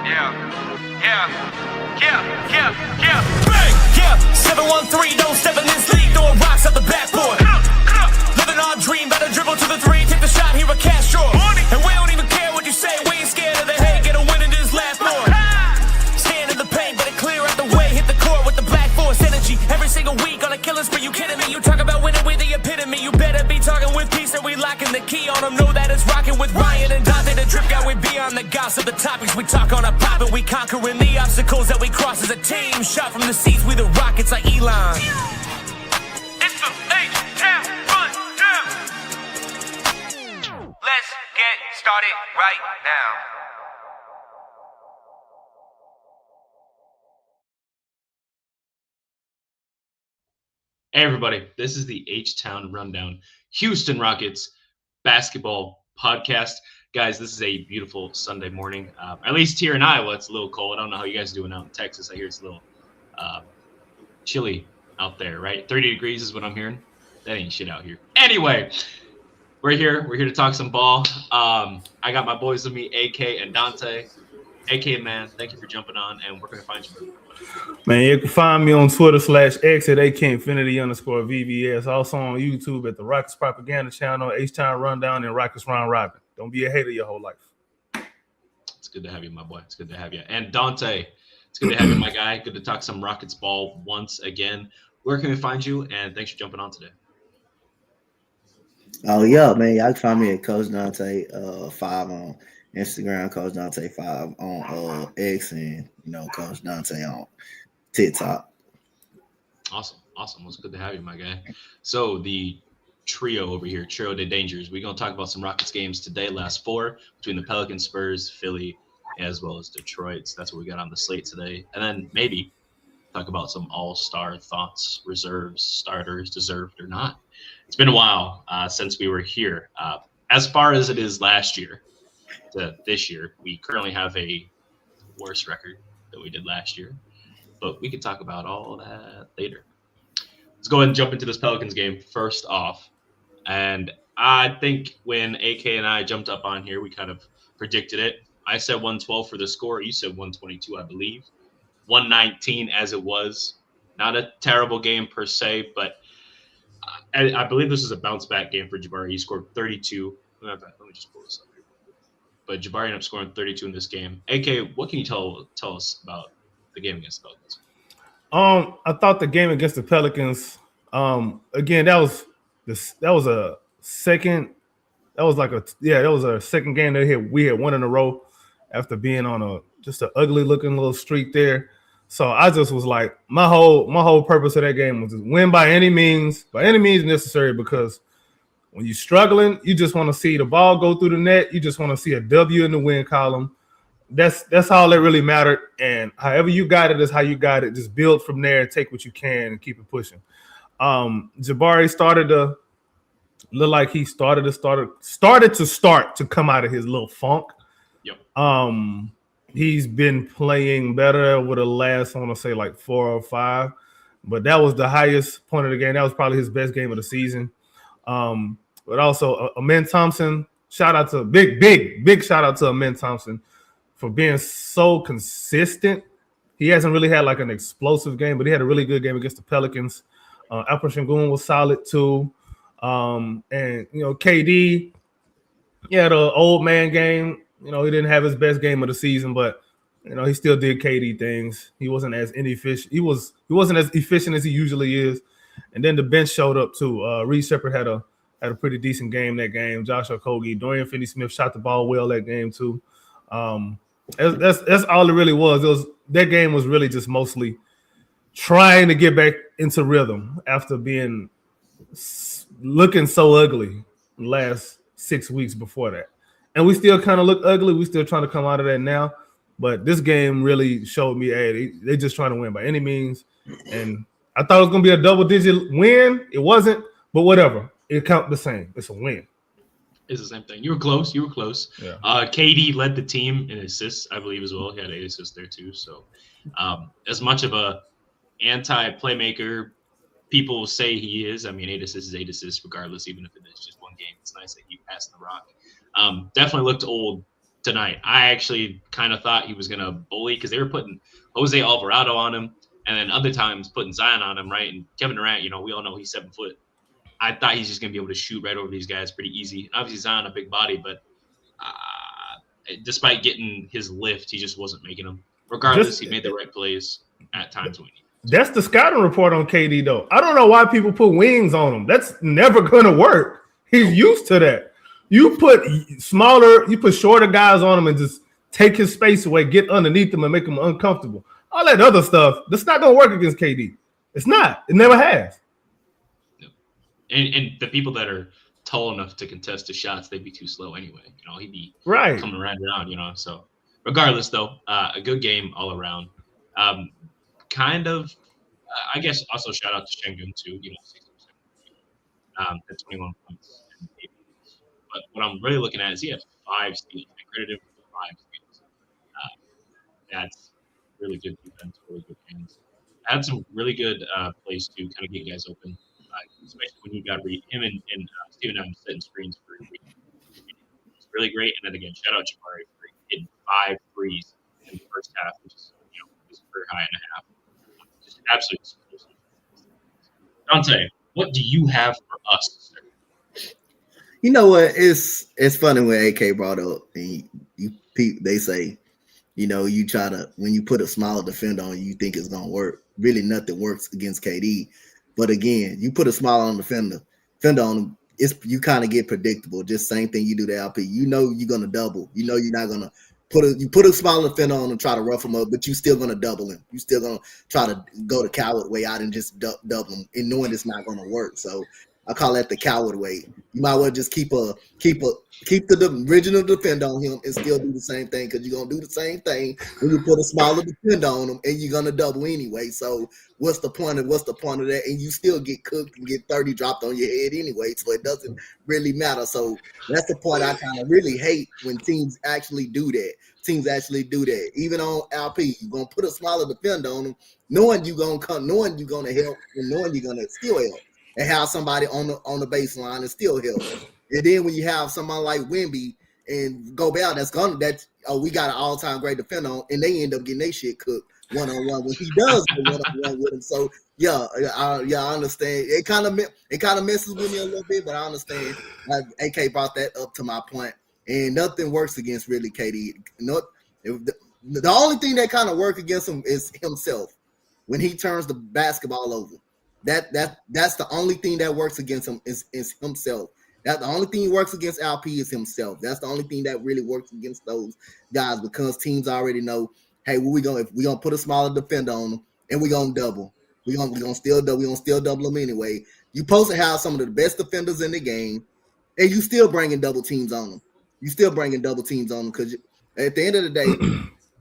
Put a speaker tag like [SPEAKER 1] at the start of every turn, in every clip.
[SPEAKER 1] Bang! Yeah, 7-1-3, don't step in this league, throwing rocks at the backboard. Living our dream, better dribble to the three, take the shot, here a cash draw. And we don't even care what you say, we ain't scared of the hate, get a win in this last board. Stand in the paint, better clear out the way, hit the court with the black force energy. Every single week on a killing spree, you kidding me? You talk about winning with the epitome, you better be talking with peace and we locking the key on them. Know that it's rocking with Ryan and Donte, the drip guy, we beyond the gossip, the topics we talk on a pop and we conquering the obstacles that we cross as a team. Shot from the seats, we the Rockets like Elon. It's the H-Town Rundown. Let's get started right now.
[SPEAKER 2] Hey everybody, this is the H-Town Rundown, Houston Rockets basketball podcast. Guys, this is a beautiful Sunday morning. At least here in Iowa, it's a little cold. I don't know how you guys are doing out in Texas. I hear it's a little chilly out there, right? 30 degrees is what I'm hearing. That ain't shit out here. Anyway, we're here. We're here to talk some ball. I got my boys with me, AK and Donte. AK, man, thank you for jumping on, and where can I find you?
[SPEAKER 3] Man, you can find me on Twitter /X at AKinfinity_VVS. Also on YouTube at the Rockets Propaganda Channel, H-Town Rundown, and Rockets Round Robin. Don't be a hater your whole life.
[SPEAKER 2] It's good to have you, my boy. It's good to have you. And Donte, it's good to have you, my guy. Good to talk some Rockets ball once again. Where can we find you? And thanks for jumping on today.
[SPEAKER 4] Oh, yeah, man. Y'all can find me at Coach Donte 5 on Instagram, Coach Donte 5 on X, and Coach Donte on TikTok.
[SPEAKER 2] Awesome. Well, it's good to have you, my guy. So the trio over here, Trio de Dangers, we're going to talk about some Rockets games today, last 4, between the Pelicans, Spurs, Philly, as well as Detroit. So that's what we got on the slate today. And then maybe talk about some all-star thoughts, reserves, starters, deserved or not. It's been a while since we were here. As far as it is last year to this year, we currently have a worse record than we did last year. But we can talk about all that later. Let's go ahead and jump into this Pelicans game first off. And I think when AK and I jumped up on here, we kind of predicted it. I said 112 for the score. You said 122, I believe. 119 as it was. Not a terrible game per se, but I believe this is a bounce-back game for Jabari. He scored 32. Let me just pull this up here. But Jabari ended up scoring 32 in this game. AK, what can you tell us about the game against the Pelicans?
[SPEAKER 3] I thought the game against the Pelicans, again, that was a second game that we had won in a row after being on just an ugly looking little streak there. So I just was like, my whole purpose of that game was to win by any means necessary, because when you're struggling, you just want to see the ball go through the net. You just want to see a W in the win column. That's all that really mattered. And however you got it is how you got it. Just build from there and take what you can and keep it pushing. Jabari started to look like he started to come out of his little funk.
[SPEAKER 2] Yep.
[SPEAKER 3] He's been playing better over the last, I want to say, like 4 or 5. But that was the highest point of the game. That was probably his best game of the season. But also, Amen Thompson, big shout out to Amen Thompson for being so consistent. He hasn't really had like an explosive game, but he had a really good game against the Pelicans. Alper Sengun was solid too. And, KD, he had an old man game. He didn't have his best game of the season, but, he still did KD things. He wasn't as inefficient. He wasn't as efficient as he usually is. And then the bench showed up too. Reed Sheppard had a pretty decent game that game. Josh Okogie, Dorian Finney-Smith shot the ball well that game too. That's all it really was. That game was really just mostly trying to get back into rhythm after looking so ugly the last 6 weeks before that. And we still kind of look ugly. We still trying to come out of that now. But this game really showed me, hey, they just trying to win by any means. And I thought it was going to be a double-digit win. It wasn't, but whatever. It counts the same. It's a win.
[SPEAKER 2] It's the same thing. You were close.
[SPEAKER 3] Yeah.
[SPEAKER 2] KD led the team in assists, I believe, as well. He had 8 assists there too. So as much of a anti-playmaker people say he is, 8 assists is 8 assists regardless, even if it is just one game. It's nice that he passed the rock. Definitely looked old tonight. I actually kind of thought he was going to bully because they were putting Jose Alvarado on him and then other times putting Zion on him, right? And Kevin Durant, we all know he's 7 foot. I thought he's just going to be able to shoot right over these guys pretty easy. Obviously, Zion a big body, but despite getting his lift, he just wasn't making them. Regardless, he made the right plays at times when he needed.
[SPEAKER 3] That's the scouting report on KD, though. I don't know why people put wings on him. That's never going to work. He's used to that. You put shorter guys on him and just take his space away, get underneath him and make him uncomfortable. All that other stuff, that's not going to work against KD. It's not. It never has.
[SPEAKER 2] And the people that are tall enough to contest his shots, they'd be too slow anyway. He'd be coming around, So regardless, though, a good game all around. I guess also shout out to Şengün too. 60% at 21 points. But what I'm really looking at is he had 5 steals. I credited him for 5 steals. That's really good defense, really good hands. Had some really good plays to kind of get guys open. Especially when you got him and Steven Adams setting screens for it's really great. And then again, shout out Jabari for hitting 5 threes in the first half, which is his career high and a half. Just absolutely explosive. Donte, what do you have for us, sir?
[SPEAKER 4] You know what? It's funny when AK brought up and they say, you try to when you put a smaller defender on you think it's gonna work. Really, nothing works against KD. But again, you put a smile on the defender on him, you kind of get predictable. Just same thing you do to LP. You're gonna double. You're not gonna put a smile on the defender on him, try to rough him up, but you're still gonna double him. You're still gonna try to go the coward way out and just double him, and knowing it's not gonna work. So I call that the coward way. You might well just keep the original defender on him and still do the same thing, because you're gonna do the same thing when you put a smaller defender on him and you're gonna double anyway. So what's the point of that? And you still get cooked and get 30 dropped on your head anyway, so it doesn't really matter. So that's the part I kind of really hate, when teams actually do that. Even on LP, you're gonna put a smaller defender on him, knowing you're gonna help, and knowing you're gonna still help. And have somebody on the baseline and still help. And then when you have someone like Wemby and Gobert we got an all-time great defender on, and they end up getting their shit cooked one-on-one when he does go one-on-one with him. So I understand. It kind of messes with me a little bit, but I understand. AK brought that up to my point, and nothing works against really KD. The only thing that kind of works against him is himself when he turns the basketball over. That's the only thing that works against him is himself. That's the only thing he works against LP is himself. That's the only thing that really works against those guys, because teams already know, hey, if we're gonna put a smaller defender on them and we're gonna double. We're gonna still double them anyway. You supposed to have some of the best defenders in the game, and you still bringing double teams on them. Because at the end of the day,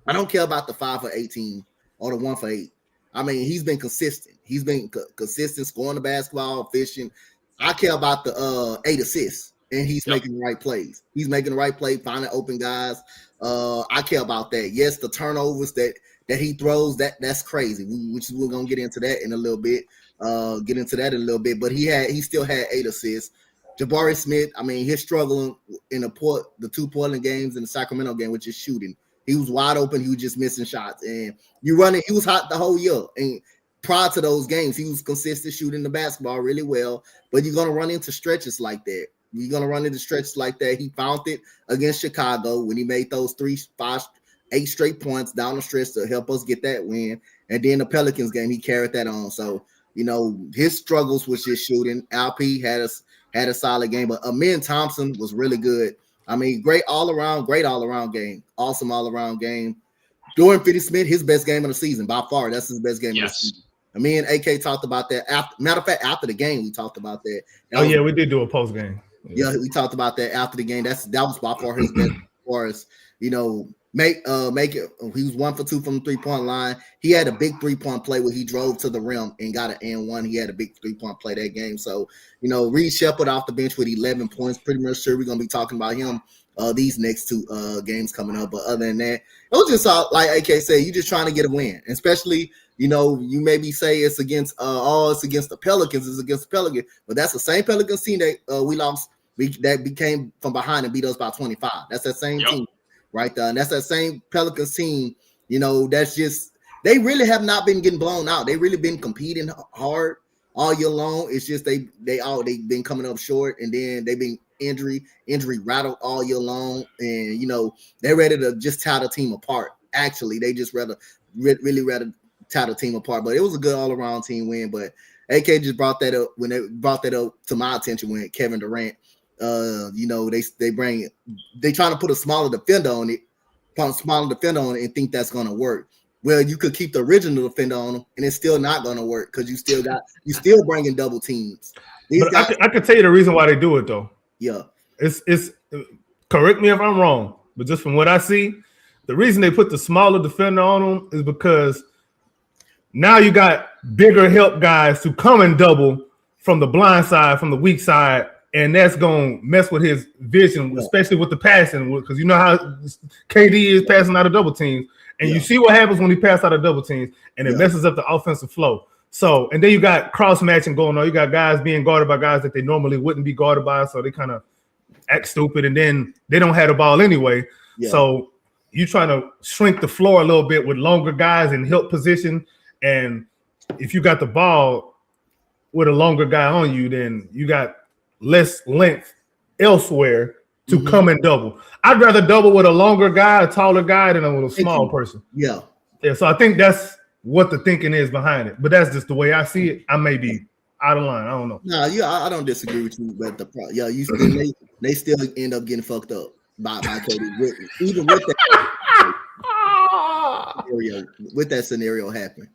[SPEAKER 4] I don't care about the 5 for 18 or the 1 for 8. I mean, he's been consistent. He's been consistent, scoring the basketball, efficient. I care about the 8 assists, and he's making the right plays. He's making the right play, finding open guys. I care about that. Yes, the turnovers that he throws, that's crazy. We're gonna get into that in a little bit. But he still had 8 assists. Jabari Smith, I mean, he's struggling in the 2 Portland games and the Sacramento game, which is shooting. He was wide open. He was just missing shots. And he was hot the whole year. And prior to those games, he was consistent shooting the basketball really well. But you're going to run into stretches like that. He found it against Chicago when he made those 8 straight points down the stretch to help us get that win. And then the Pelicans game, he carried that on. So, his struggles was just shooting. LP had a solid game. But Amin Thompson was really good. I mean, great all-around game. Awesome all-around game. Dorian Finney-Smith, his best game of the season. By far, that's his best game of the season. And me and AK talked about that. Matter of fact, after the game, we talked about that.
[SPEAKER 3] We did do a post-game.
[SPEAKER 4] Yeah, we talked about that after the game. That was by far his best for us. Make it. He was 1 for 2 from the 3-point line. He had a big 3-point play where he drove to the rim and got an N1. He had a big 3-point play that game. So, Reed Shepherd off the bench with 11 points. Pretty much sure we're gonna be talking about him these next 2 games coming up. But other than that, it was just like AK said, you just trying to get a win. Especially, you maybe say it's against the Pelicans. It's against the Pelicans, but that's the same Pelicans team that we lost. That became from behind and beat us by 25. That's that same team. right there. And that's that same Pelicans team. You know, that's just they really have not been getting blown out. They really been competing hard all year long. It's just they've been coming up short, and then they've been injury rattled all year long, and you know they're ready to just tear the team apart. Actually, they just really rather tear the team apart. But it was a good all around team win. But AK just brought that up when they brought that up to my attention when Kevin Durant. You know they trying to put a smaller defender on it, and think that's gonna work. Well, you could keep the original defender on them, and it's still not going to work because you still bringing double teams.
[SPEAKER 3] I can tell you the reason why they do it though.
[SPEAKER 4] Yeah,
[SPEAKER 3] it's correct me if I'm wrong, but just from what I see, the reason they put the smaller defender on them is because now you got bigger help guys to come and double from the blind side, from the weak side, and that's going to mess with his vision, especially with the passing, because you know how KD is passing out of double teams. And you see what happens when he passes out of double teams, and it messes up the offensive flow. So, and then you got cross matching going on. You got guys being guarded by guys that they normally wouldn't be guarded by, so they kind of act stupid, and then they don't have the ball anyway. Yeah. So you trying to shrink the floor a little bit with longer guys in help position, and if you got the ball with a longer guy on you, then you got less length elsewhere to come and double. I'd rather double with a longer guy, a taller guy, than with a small person.
[SPEAKER 4] Yeah.
[SPEAKER 3] So I think that's what the thinking is behind it. But that's just the way I see it. I may be out of line. I don't know.
[SPEAKER 4] No, I don't disagree with you. But you still they still end up getting fucked up by KD. Even with that scenario happening.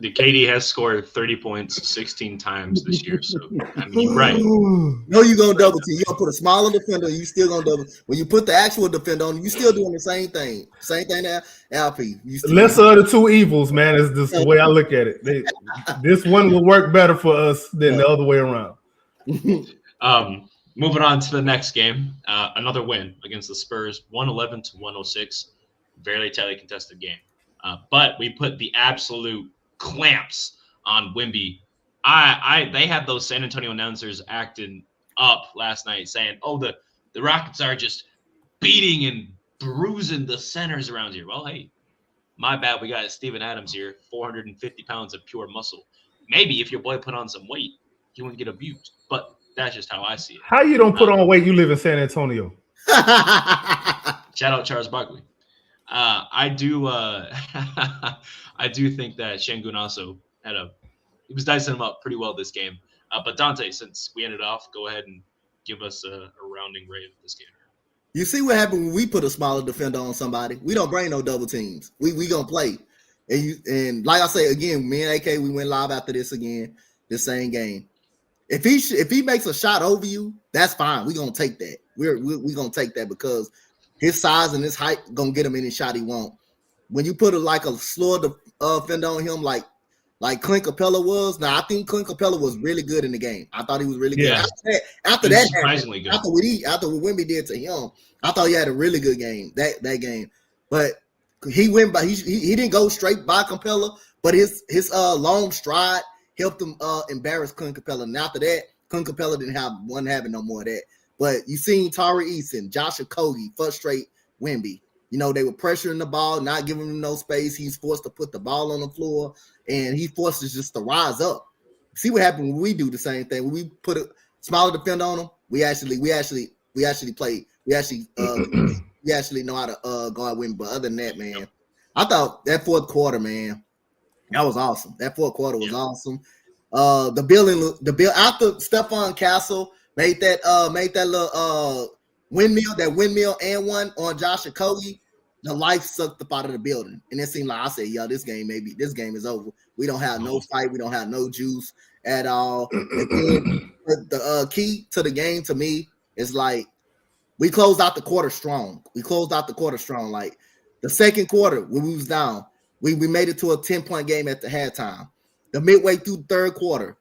[SPEAKER 2] The KD has scored 30 points 16 times this year. So I mean, you're right.
[SPEAKER 4] No, you're gonna double team. You're gonna put a smaller defender, you still gonna double. When you put the actual defender on, you still doing the same thing. Same thing that LP.
[SPEAKER 3] Lesser of the two evils, man, is just the way I look at it. This one will work better for us than the other way around.
[SPEAKER 2] Moving on to the next game. Another win against the Spurs, 111-106. Very tightly contested game. But we put the absolute clamps on Wemby. They had those San Antonio announcers acting up last night saying, oh, the Rockets are just beating and bruising the centers around here. Well, hey, my bad. We got Steven Adams here, 450 pounds of pure muscle. Maybe if your boy put on some weight, he wouldn't get abused. But that's just how I see it.
[SPEAKER 3] How you don't put on weight? You live in San Antonio.
[SPEAKER 2] Shout out Charles Barkley. I do think that Şengün also he was dicing him up pretty well this game. But Donte, since we ended off, go ahead and give us a rounding rate of this game.
[SPEAKER 4] You see what happened when we put a smaller defender on somebody? We don't bring no double teams. We gonna play. And like I say again, me and AK, we went live after this again, the same game. If he makes a shot over you, that's fine. We're gonna take that. We're gonna take that because his size and his height gonna get him any shot he want. When you put a slower defender on him, like Clint Capella was. Now I think Clint Capella was really good in the game. I thought he was really good.
[SPEAKER 2] Yeah.
[SPEAKER 4] After that,
[SPEAKER 2] surprisingly good.
[SPEAKER 4] After what Wemby did to him, I thought he had a really good game that game. But he went by. He didn't go straight by Capella, but his long stride helped him embarrass Clint Capella. And after that, Clint Capella wasn't having no more of that. But you seen Tari Eason, Josh Okogie frustrate Wemby. You know, they were pressuring the ball, not giving him no space. He's forced to put the ball on the floor, and he forced us just to rise up. See what happened when we do the same thing. When we put a smaller defender on him, we actually play. We actually know how to guard Wemby. But other than that, man, I thought that fourth quarter, man, that was awesome. That fourth quarter was awesome. The bill after Stephon Castle made that little windmill and one on Josh Okogie, the life sucked up out of the building. And it seemed like I said, this game is over. We don't have no fight, we don't have no juice at all. And then the key to the game to me is like we closed out the quarter strong. Like the second quarter, when we was down, we made it to a 10-point game at the halftime. The midway through the third quarter,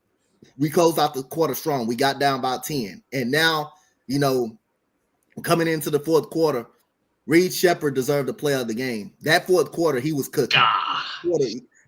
[SPEAKER 4] we closed out the quarter strong. We got down by 10. And now, coming into the fourth quarter, Reed Shepherd deserved the player of the game. That fourth quarter, he was cooking.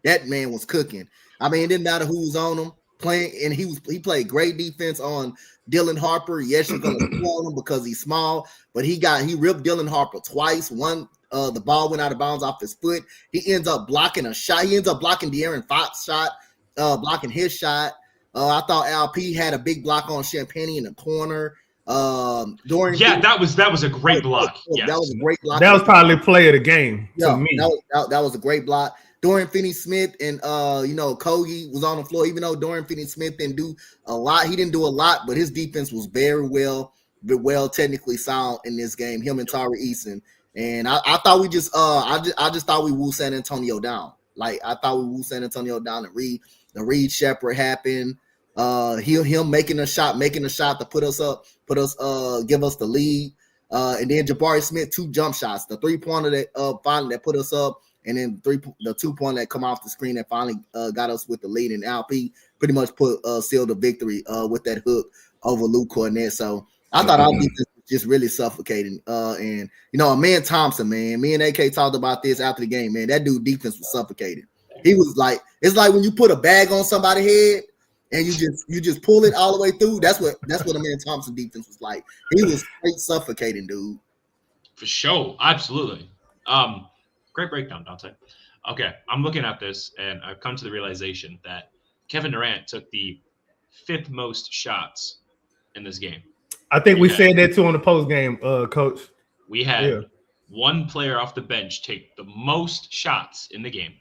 [SPEAKER 4] That man was cooking. I mean, it didn't matter who was on him. playing, and he played great defense on Dylan Harper. Yes, you're gonna score him because he's small, but he ripped Dylan Harper twice. One, the ball went out of bounds off his foot. He ends up blocking a shot. He ends up blocking De'Aaron Fox shot, blocking his shot. I thought LP had a big block on Champagne in the corner.
[SPEAKER 2] That was a great block. Yes.
[SPEAKER 4] That was a great block.
[SPEAKER 3] That was probably play of the game to me.
[SPEAKER 4] That was a great block. Dorian Finney-Smith and Kogi was on the floor. Even though Dorian Finney-Smith didn't do a lot, but his defense was very well technically sound in this game. Him and Tari Eason, and I thought we just I just thought we woo San Antonio down. Like I thought we woo San Antonio down. The Reed Shepherd happened. Him making a shot to put us up, give us the lead. And then Jabari Smith 2 jump shots, the 3-pointer that finally that put us up. And then the 2-pointer that come off the screen that finally got us with the lead, and LP pretty much sealed the victory with that hook over Luke Cornett. So I thought our defense was just really suffocating. And man Thompson, man, me and AK talked about this after the game, man. That dude defense was suffocating. He was like, it's like when you put a bag on somebody's head and you just pull it all the way through. That's what a man Thompson defense was like. He was straight suffocating, dude.
[SPEAKER 2] For sure, absolutely. Great breakdown, Donte. Okay, I'm looking at this, and I've come to the realization that Kevin Durant took the 5th most shots in this game.
[SPEAKER 3] I think we said that too on the post game, Coach.
[SPEAKER 2] We had one player off the bench take the most shots in the game.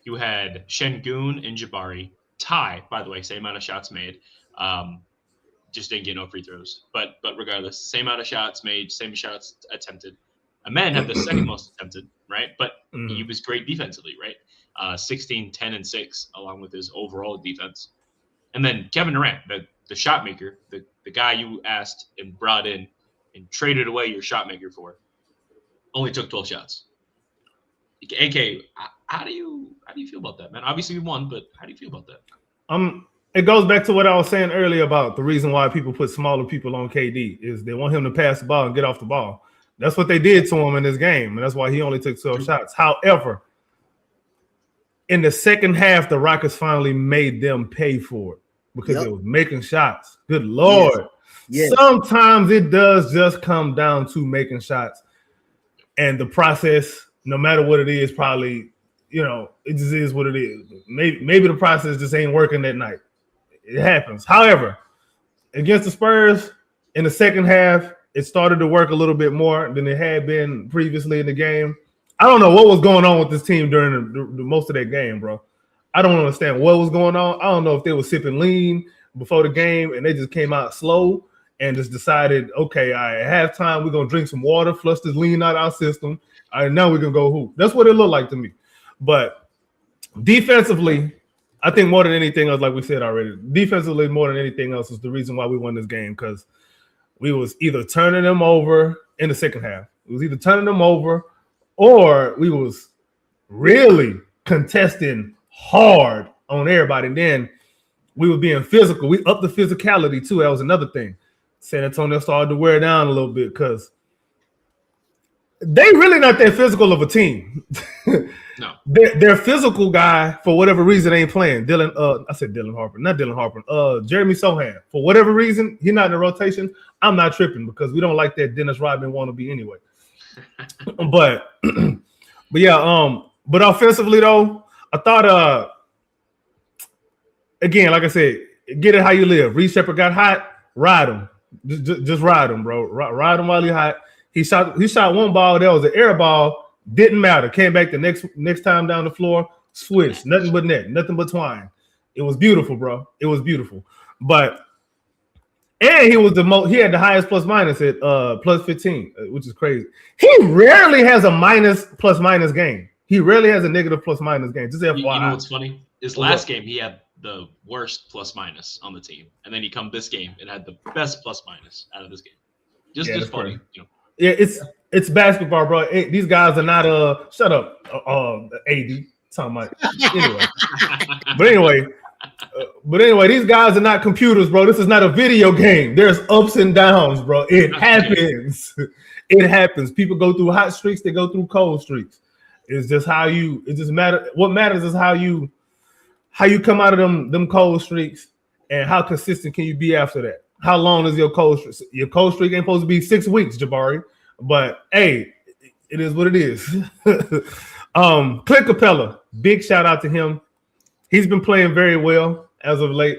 [SPEAKER 2] You had Şengün and Jabari tie, by the way, same amount of shots made. Just didn't get no free throws. But regardless, same amount of shots made, same shots attempted. Amen had the second most attempted, right? But he was great defensively, right? 16, 10, and 6, along with his overall defense. And then Kevin Durant, the shot maker, the guy you asked and brought in and traded away your shot maker for, only took 12 shots. AK, how do you feel about that, man? Obviously we won, but how do you feel about that?
[SPEAKER 3] It goes back to what I was saying earlier about the reason why people put smaller people on KD is they want him to pass the ball and get off the ball. That's what they did to him in this game, and that's why he only took 12 shots. However, in the second half, the Rockets finally made them pay for it because they was making shots. Good Lord. Yes. Sometimes it does just come down to making shots. And the process, no matter what it is, probably, it just is what it is. Maybe the process just ain't working that night. It happens. However, against the Spurs in the second half, it started to work a little bit more than it had been previously in the game. I don't know what was going on with this team during the most of that game, bro. I don't understand what was going on. I don't know if they were sipping lean before the game and they just came out slow and just decided, okay, at halftime, we're going to drink some water, flush this lean out of our system. All right, now we're going to go hoop. That's what it looked like to me. But defensively, I think more than anything else, like we said already, defensively more than anything else is the reason why we won this game, because we was either turning them over in the second half. It was either turning them over or we was really contesting hard on everybody. And then we were being physical. We upped the physicality too. That was another thing. San Antonio started to wear down a little bit because they really not that physical of a team.
[SPEAKER 2] No.
[SPEAKER 3] Their physical guy, for whatever reason, ain't playing. I said Dylan Harper, not Dylan Harper. Jeremy Sohan. For whatever reason, he's not in the rotation. I'm not tripping because we don't like that Dennis Rodman wannabe anyway. but offensively though, I thought again, like I said, get it how you live. Reed Shepherd got hot, ride him. Just ride him, bro. Ride him while he's hot. He shot one ball. That was an air ball. Didn't matter. Came back the next time down the floor. Switched. Nothing but net. Nothing but twine. It was beautiful, bro. It was beautiful. And he was he had the highest plus minus at plus 15, which is crazy. He rarely has a minus plus minus game. He rarely has a negative plus minus game. Just FYI.
[SPEAKER 2] You know what's funny? His last game, he had the worst plus minus on the team, and then he come this game and had the best plus minus out of this game. Just funny,
[SPEAKER 3] Yeah, it's basketball, bro. These guys are not shut up, AD. Talking about anyway. But anyway, these guys are not computers, bro. This is not a video game. There's ups and downs, bro. It happens. It happens. People go through hot streaks. They go through cold streaks. It's just how it just matters. What matters is how you how you come out of them cold streaks, and how consistent can you be after that? How long is your cold streak? Your cold streak ain't supposed to be 6 weeks, Jabari. But hey, it is what it is. Clint Capella, big shout out to him. He's been playing very well as of late.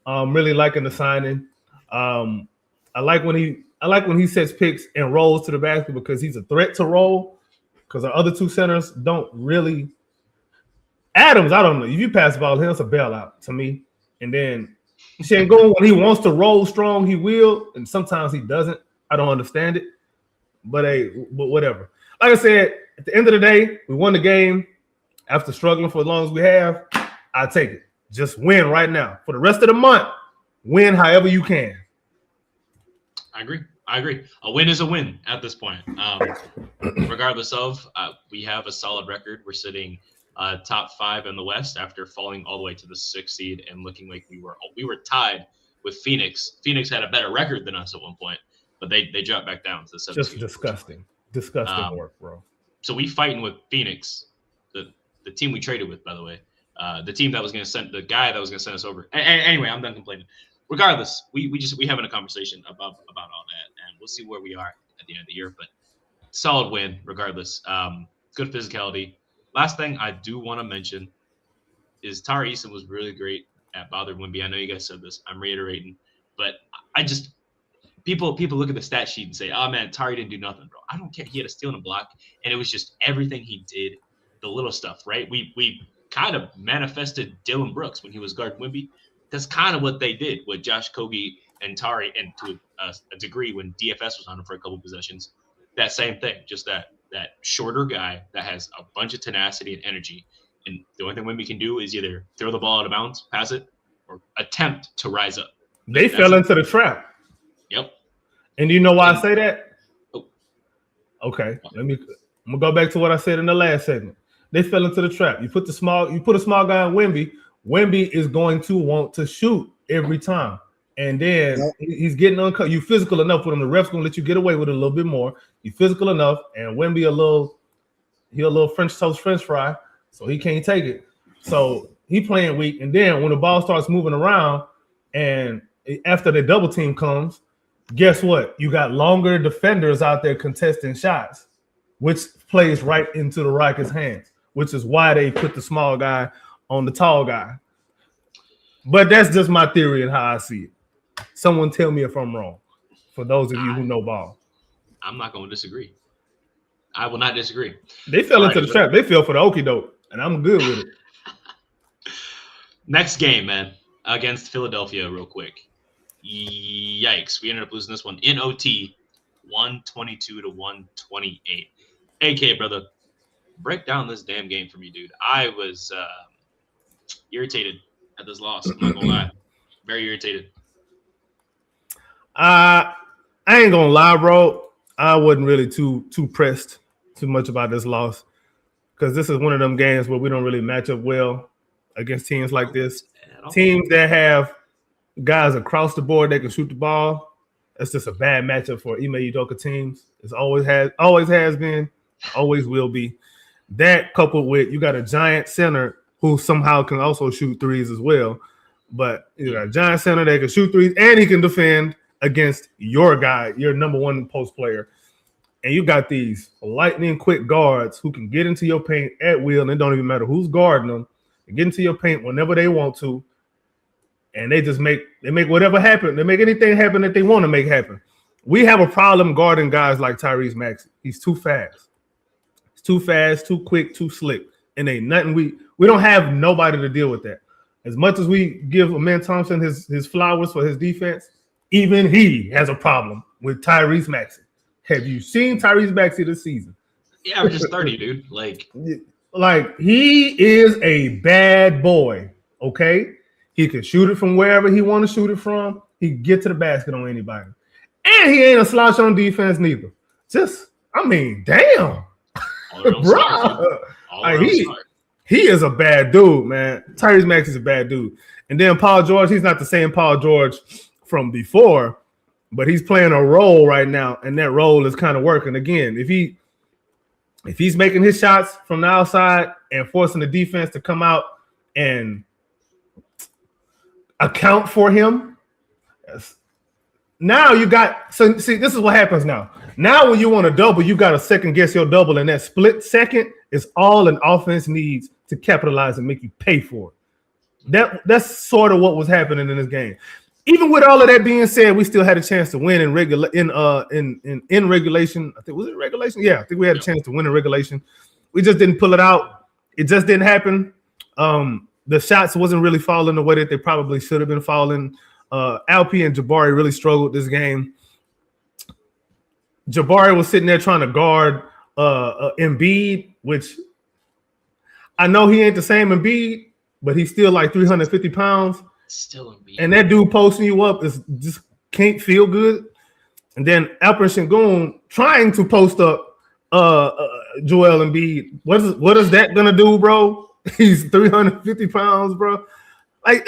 [SPEAKER 3] Really liking the signing. I like when he sets picks and rolls to the basket because he's a threat to roll. Because our other two centers don't really. Adams, I don't know. If you pass the ball, it's a bailout to me. And then Şengün, when he wants to roll strong, he will, and sometimes he doesn't. I don't understand it. But whatever. Like I said, at the end of the day, we won the game after struggling for as long as we have. I take it. Just win right now. For the rest of the month, win however you can.
[SPEAKER 2] I agree. A win is a win at this point. Regardless of, we have a solid record. We're sitting top 5 in the West after falling all the way to the 6th seed and looking like we were tied with Phoenix. Phoenix had a better record than us at one point, but they dropped back down to the 7th seed.
[SPEAKER 3] Just disgusting work, bro.
[SPEAKER 2] So we fighting with Phoenix, the team we traded with, by the way, the team that was going to send the guy that was going to send us over. Anyway, I'm done complaining. Regardless, we having a conversation about all that, and we'll see where we are at the end of the year. But solid win, regardless. Good physicality. Last thing I do want to mention is Tari Eason was really great at bothering Wemby. I know you guys said this. I'm reiterating, but I just people look at the stat sheet and say, "Oh man, Tari didn't do nothing, bro." I don't care. He had a steal and a block, and it was just everything he did, the little stuff, right? We kind of manifested Dylan Brooks when he was guarding Wemby. That's kind of what they did with Josh Kogi and Tari, and to a degree when DFS was on him for a couple possessions. That same thing, just that shorter guy that has a bunch of tenacity and energy. And the only thing Wemby can do is either throw the ball out of bounds, pass it, or attempt to rise up.
[SPEAKER 3] They fell into the trap.
[SPEAKER 2] Yep.
[SPEAKER 3] And do you know why I say that?
[SPEAKER 2] Oh.
[SPEAKER 3] Okay. I'm gonna go back to what I said in the last segment. They fell into the trap. You put a small guy on Wemby. Wemby is going to want to shoot every time. And then he's getting uncut. You physical enough with him. The ref's gonna let you get away with it a little bit more. You physical enough, and Wemby a little French toast French fry, so he can't take it. So he playing weak. And then when the ball starts moving around, and after the double team comes, guess what? You got longer defenders out there contesting shots, which plays right into the Rockets' hands, which is why they put the small guy on the tall guy. But that's just my theory and how I see it. Someone tell me if I'm wrong, for those of you who know ball.
[SPEAKER 2] I'm not going to disagree. I will not disagree.
[SPEAKER 3] They fell into the trap. They fell for the okie doke, and I'm good with it.
[SPEAKER 2] Next game, man, against Philadelphia real quick. Yikes. We ended up losing this one in OT, 122-128. AK, brother, break down this damn game for me, dude. I was irritated at this loss. I'm not gonna lie. Very irritated.
[SPEAKER 3] I ain't gonna lie, bro. I wasn't really too pressed too much about this loss because this is one of them games where we don't really match up well against teams like this. Teams that have guys across the board that can shoot the ball. That's just a bad matchup for Ime Udoka teams. It's always has been, always will be. That coupled with you got a giant center who somehow can also shoot threes as well. But you got a giant center that can shoot threes and he can defend against your guy, your number one post player. And you got these lightning quick guards who can get into your paint at will, and it don't even matter who's guarding them. They get into your paint whenever they want to, and they make whatever happen. They make anything happen that they want to make happen. We have a problem guarding guys like Tyrese Maxey. He's too fast. He's too fast, too quick, too slick. And ain't nothing we don't have nobody to deal with that. As much as we give Amen Thompson his flowers for his defense, even he has a problem with Tyrese Maxey. Have you seen Tyrese Maxey this season?
[SPEAKER 2] Yeah, we're just 30, dude. Like
[SPEAKER 3] he is a bad boy, okay? He can shoot it from wherever he want to shoot it from. He can get to the basket on anybody. And he ain't a slouch on defense neither. Damn. Bro. He is a bad dude, man. Tyrese Maxey's a bad dude. And then Paul George, he's not the same Paul George from before, but he's playing a role right now, and that role is kind of working. Again, if he's making his shots from the outside and forcing the defense to come out and account for him. Yes. Now you got this is what happens now. Now when you want to double, you got to second guess your double, and that split second is all an offense needs to capitalize and make you pay for it. That's sort of what was happening in this game. Even with all of that being said, we still had a chance to win in regulation. I think was it regulation? Yeah, I think we had a chance to win in regulation. We just didn't pull it out. It just didn't happen. The shots wasn't really falling the way that they probably should have been falling. Alpi and Jabari really struggled this game. Jabari was sitting there trying to guard Embiid, which I know he ain't the same Embiid, but he's still like 350 pounds.
[SPEAKER 2] Still Embiid.
[SPEAKER 3] And that dude posting you up is just can't feel good. And then Alper Sengun trying to post up Joel Embiid. What is that gonna do, bro? He's 350 pounds, bro. Like,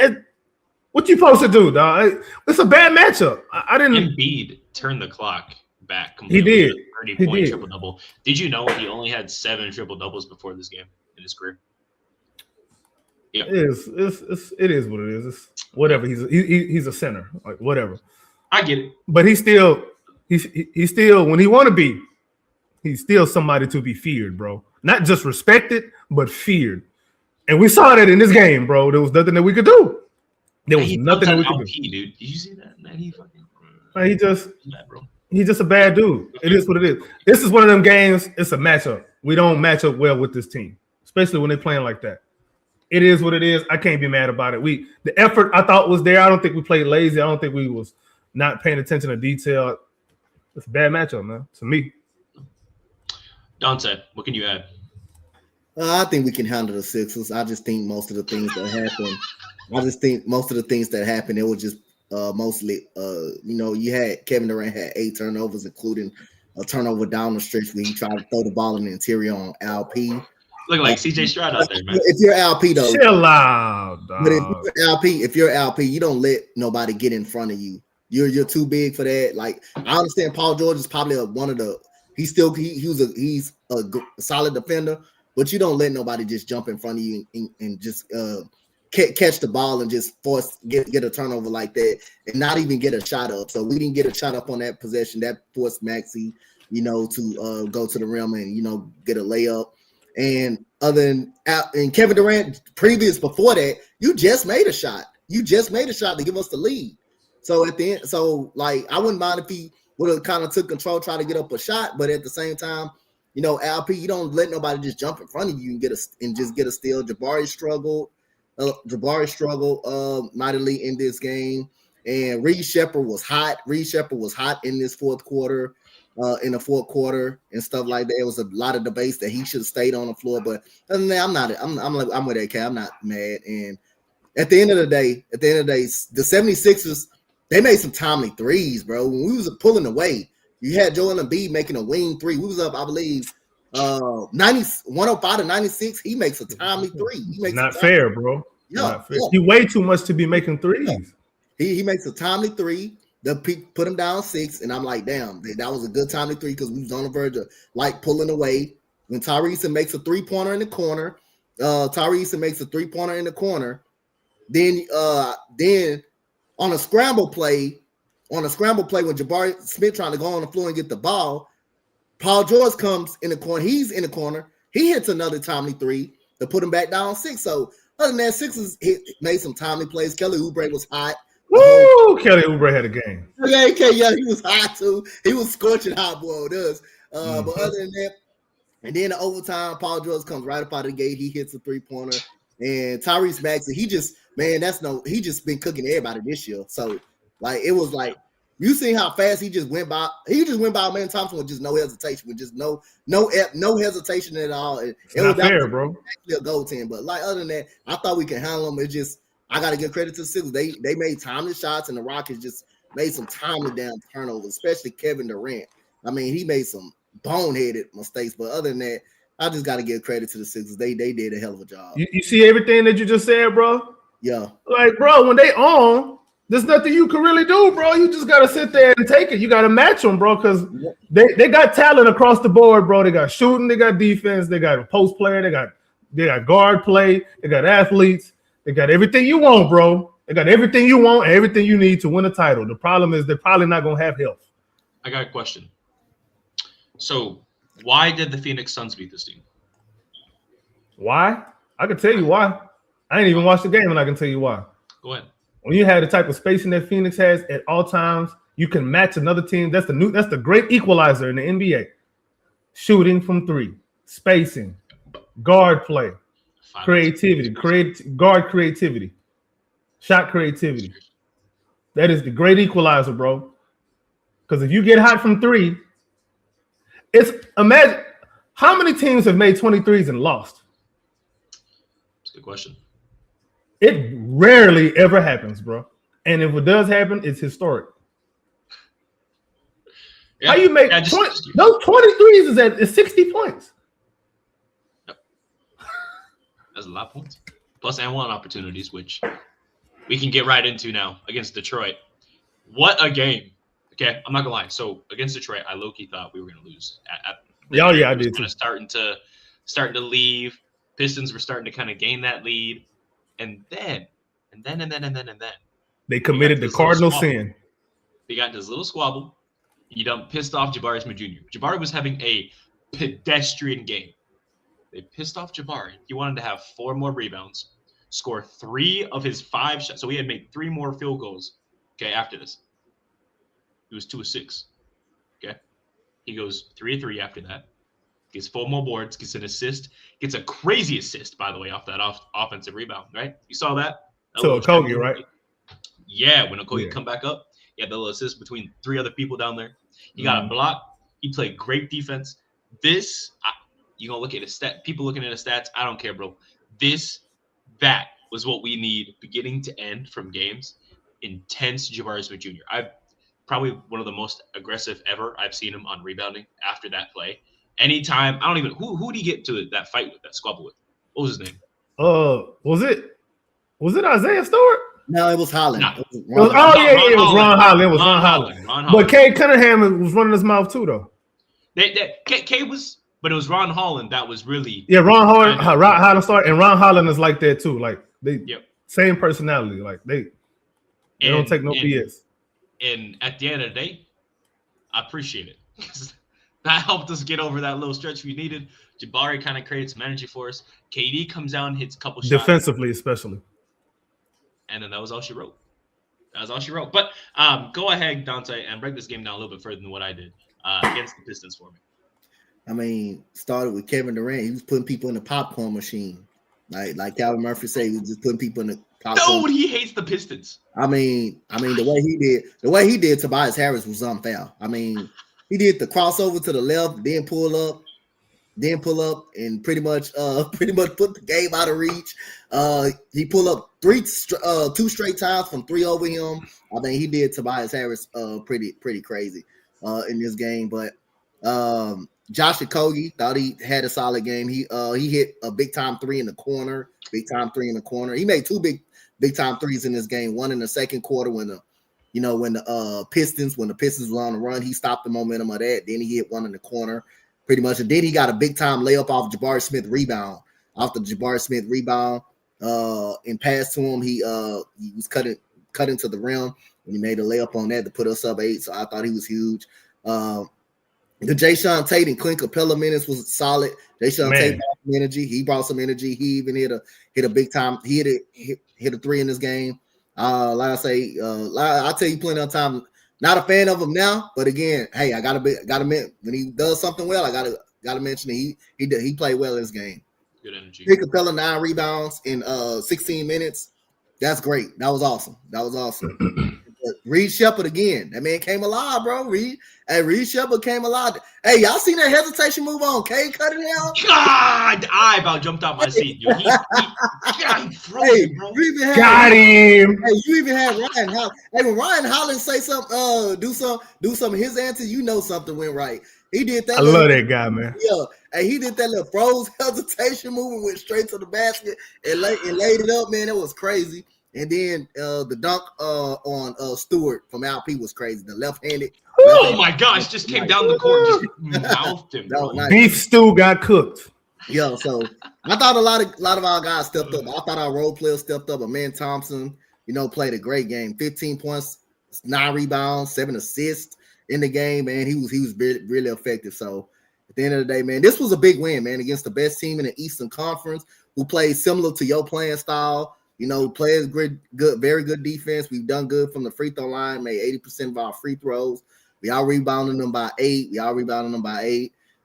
[SPEAKER 3] what you supposed to do, dog? It's a bad matchup. I didn't.
[SPEAKER 2] Embiid turned the clock back completely.
[SPEAKER 3] He did.
[SPEAKER 2] 30-point triple-double. Did you know he only had 7 triple-doubles before this game in his career? Yeah.
[SPEAKER 3] It is what it is. It's whatever. He's a center. Like, whatever.
[SPEAKER 2] I get it.
[SPEAKER 3] But he's still when he want to be, he's still somebody to be feared, bro. Not just respected, but feared. And we saw that in this game, bro. There was nothing that we could do. There was nothing that we could do.
[SPEAKER 2] Dude. Did you see that? He fucking.
[SPEAKER 3] He's just a bad dude. It is what it is. This is one of them games. It's a matchup. We don't match up well with this team, especially when they're playing like that. It is what it is. I can't be mad about it. The effort I thought was there. I don't think we played lazy. I don't think we was not paying attention to detail. It's a bad matchup, man. To me.
[SPEAKER 2] Donte, what can you add?
[SPEAKER 4] I think we can handle the Sixers. I just think most of the things that happened, it was just mostly, you had Kevin Durant had 8 turnovers, including a turnover down the stretch where he tried to throw the ball in the interior on LP.
[SPEAKER 2] Look like CJ Stroud out there, man.
[SPEAKER 4] If you're LP, though,
[SPEAKER 3] chill out, dog.
[SPEAKER 4] But if you're LP, you don't let nobody get in front of you. You're too big for that. Like, I understand Paul George is probably one of the. He's a solid defender. But you don't let nobody just jump in front of you and just catch the ball and just get a turnover like that and not even get a shot up. So we didn't get a shot up on that possession. That forced Maxey, to go to the rim and, get a layup. And and Kevin Durant, before that, you just made a shot. You just made a shot to give us the lead. So at the end, I wouldn't mind if he would have kind of took control, try to get up a shot. But at the same time, LP, you don't let nobody just jump in front of you and just get a steal. Jabari struggled mightily in this game, and Reed Shepherd was hot. In this fourth quarter, and stuff like that. It was a lot of debates that he should have stayed on the floor. But other than that, I'm with AK. I'm not mad. And at the end of the day, the 76ers, they made some timely threes, bro. When we was pulling away. You had Joel Embiid making a wing 3. We was up, I believe, 105 to 96. He makes a timely 3.
[SPEAKER 3] Not fair, bro.
[SPEAKER 4] Yeah.
[SPEAKER 3] He way too much to be making threes.
[SPEAKER 4] Yeah. He makes a timely 3. The put him down 6, and I'm like, damn, that was a good timely 3 because we was on the verge of pulling away. When Tyrese makes a 3-pointer in the corner, then on a scramble play. On a scramble play when Jabari Smith trying to go on the floor and get the ball, Paul George comes in the corner. He's in the corner. He hits another timely 3 to put him back down 6. So other than that, Sixers made some timely plays. Kelly Oubre was hot.
[SPEAKER 3] Woo! Kelly Oubre had a game.
[SPEAKER 4] Yeah, he was hot too. He was scorching hot, boy. But other than that, and then the overtime, Paul George comes right up out of the gate. He hits a 3-pointer, and Tyrese Maxey, he just been cooking everybody this year. So. It was like you see how fast he just went by. He just went by Man Thompson with just no hesitation, with just no hesitation at all. It was
[SPEAKER 3] fair, bro.
[SPEAKER 4] Actually a goaltend, but other than that, I thought we could handle them. It's just I got to give credit to the Sixers. They made timely shots, and the Rockets just made some timely damn turnovers, especially Kevin Durant. I mean, he made some boneheaded mistakes, but other than that, I just got to give credit to the Sixers. They did a hell of a job.
[SPEAKER 3] You see everything that you just said, bro?
[SPEAKER 4] Yeah.
[SPEAKER 3] Bro, when they on. There's nothing you can really do, bro. You just got to sit there and take it. You got to match them, bro, because they got talent across the board, bro. They got shooting, they got defense, they got a post player, they got guard play, they got athletes, they got everything you want, bro. They got everything you want and everything you need to win a title. The problem is they're probably not going to have health.
[SPEAKER 2] I got a question. So, why did the Phoenix Suns beat this team?
[SPEAKER 3] Why? I can tell you why. I ain't even watched the game, and I can tell you why.
[SPEAKER 2] Go ahead.
[SPEAKER 3] When you have the type of spacing that Phoenix has at all times, you can match another team. That's the great equalizer in the NBA. Shooting from three, spacing, guard play, creativity, guard creativity, shot creativity. That is the great equalizer, bro. Because if you get hot from three, imagine how many teams have made 23s and lost.
[SPEAKER 2] That's a good question.
[SPEAKER 3] It rarely ever happens, bro. And if it does happen, it's historic.
[SPEAKER 2] Yeah,
[SPEAKER 3] How you make those 23s is at 60 points?
[SPEAKER 2] Yep. That's a lot of points. Plus and one opportunities, which we can get right into now against Detroit. What a game. Okay, I'm not gonna lie. So against Detroit, I low-key thought we were gonna lose.
[SPEAKER 3] I did too.
[SPEAKER 2] Starting to leave. Pistons were starting to kind of gain that lead, and then
[SPEAKER 3] they committed the cardinal sin.
[SPEAKER 2] They got this little squabble. You done pissed off Jabari Smith Jr. Jabari was having a pedestrian game. They pissed off Jabari. He wanted to have 4 more rebounds, score 3 of his 5 shots. So he had made 3 more field goals. Okay, after this, he was 2 of 6. Okay, he goes 3 of 3 after that. Gets 4 more boards. Gets an assist. Gets a crazy assist, by the way, off that offensive rebound. Right? You saw that?
[SPEAKER 3] So Okogie, right?
[SPEAKER 2] Yeah, when Okogie come back up. He had the little assist between 3 other people down there. He got a block. He played great defense. You're going to look at his stat. People looking at his stats, I don't care, bro. That was what we need beginning to end from games. Intense Jabari Smith Jr. I've probably one of the most aggressive ever I've seen him on rebounding after that play. Anytime, I don't even – who did he get to that fight with, that squabble with? What was his name?
[SPEAKER 3] Was it Isaiah Stewart?
[SPEAKER 4] No, it was Holland.
[SPEAKER 2] Nah.
[SPEAKER 3] It was Ron Holland. It was Ron Holland. But Cade Cunningham was running his mouth too, though.
[SPEAKER 2] Cade was, but it was Ron Holland that was really.
[SPEAKER 3] Yeah, Ron Holland started, and Ron Holland is like that too. Like same personality. Like they don't take no BS.
[SPEAKER 2] And at the end of the day, I appreciate it because that helped us get over that little stretch we needed. Jabari kind of created some energy for us. KD comes down, hits a couple shots
[SPEAKER 3] defensively, especially.
[SPEAKER 2] And then that was all she wrote. But go ahead, Donte, and break this game down a little bit further than what I did against the Pistons for me.
[SPEAKER 4] I mean, started with Kevin Durant. He was putting people in the popcorn machine. Like Calvin Murphy said, he was just putting people in the popcorn.
[SPEAKER 2] Dude, he hates the Pistons.
[SPEAKER 4] I mean, the way he did Tobias Harris was unfair. I mean, he did the crossover to the left, then pull up, and pretty much put the game out of reach. He pulled up 2 straight times from 3 over him. I mean, he did Tobias Harris pretty crazy in this game. But Josh Okogie thought he had a solid game. He hit a big time 3 in the corner. He made 2 big time threes in this game. One in the second quarter when the Pistons were on the run, he stopped the momentum of that. Then he hit one in the corner. Pretty much, and then he got a big time layup off Jabari Smith rebound. Off the Jabari Smith rebound, and pass to him, he was cutting to the rim, and he made a layup on that to put us up 8. So I thought he was huge. The Jayshawn Tate and Clint Capella minutes was solid. Jayshawn Tate brought some energy. He brought some energy. He even hit a big time. He hit a 3 in this game. Like I say, I tell you plenty of times. Not a fan of him now, but again, hey, I gotta mention when he does something well. I gotta mention that he played well in this game.
[SPEAKER 2] Good energy.
[SPEAKER 4] Clint Capella 9 rebounds in 16 minutes. That's great. That was awesome. Reed Shepard again. That man came alive, bro. Reed Shepard came alive. Hey, y'all seen that hesitation move on Cade Cunningham?
[SPEAKER 2] God, I about jumped out my seat. Dude. He froze, bro.
[SPEAKER 3] Got him.
[SPEAKER 4] Hey, you even had Ryan Hollins. Hey, when Ryan Hollins say something, do some of his answer, you know something went right. He did that.
[SPEAKER 3] I love that guy, man.
[SPEAKER 4] Yeah, and he did that little froze hesitation move and went straight to the basket and laid it up, man. It was crazy. And then the dunk on Stewart from LP was crazy. The left-handed.
[SPEAKER 2] Oh my gosh! Just came down the court, just mouthed him.
[SPEAKER 4] Nice.
[SPEAKER 3] Beef stew got cooked.
[SPEAKER 4] Yeah, so I thought a lot of our guys stepped up. I thought our role players stepped up. Amen Thompson, played a great game. 15 points, 9 rebounds, 7 assists in the game, man. He was really, really effective. So at the end of the day, man, this was a big win, man, against the best team in the Eastern Conference who played similar to your playing style. Players good, very good defense. We've done good from the free throw line, made 80% of our free throws. We all rebounding them by 8.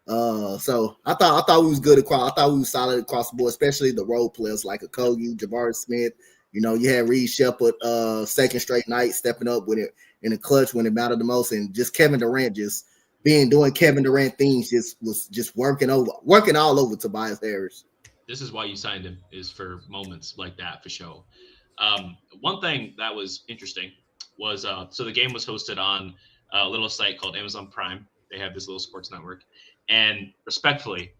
[SPEAKER 4] So I thought we was good across. I thought we was solid across the board, especially the role players like Okogie, Jabari Smith. You had Reed Shepherd, second straight night stepping up with it in the clutch when it mattered the most, and just Kevin Durant just doing Kevin Durant things, was working all over Tobias Harris.
[SPEAKER 2] This is why you signed him, is for moments like that, for sure. One thing that was interesting was so the game was hosted on a little site called Amazon Prime. They have this little sports network. And respectfully,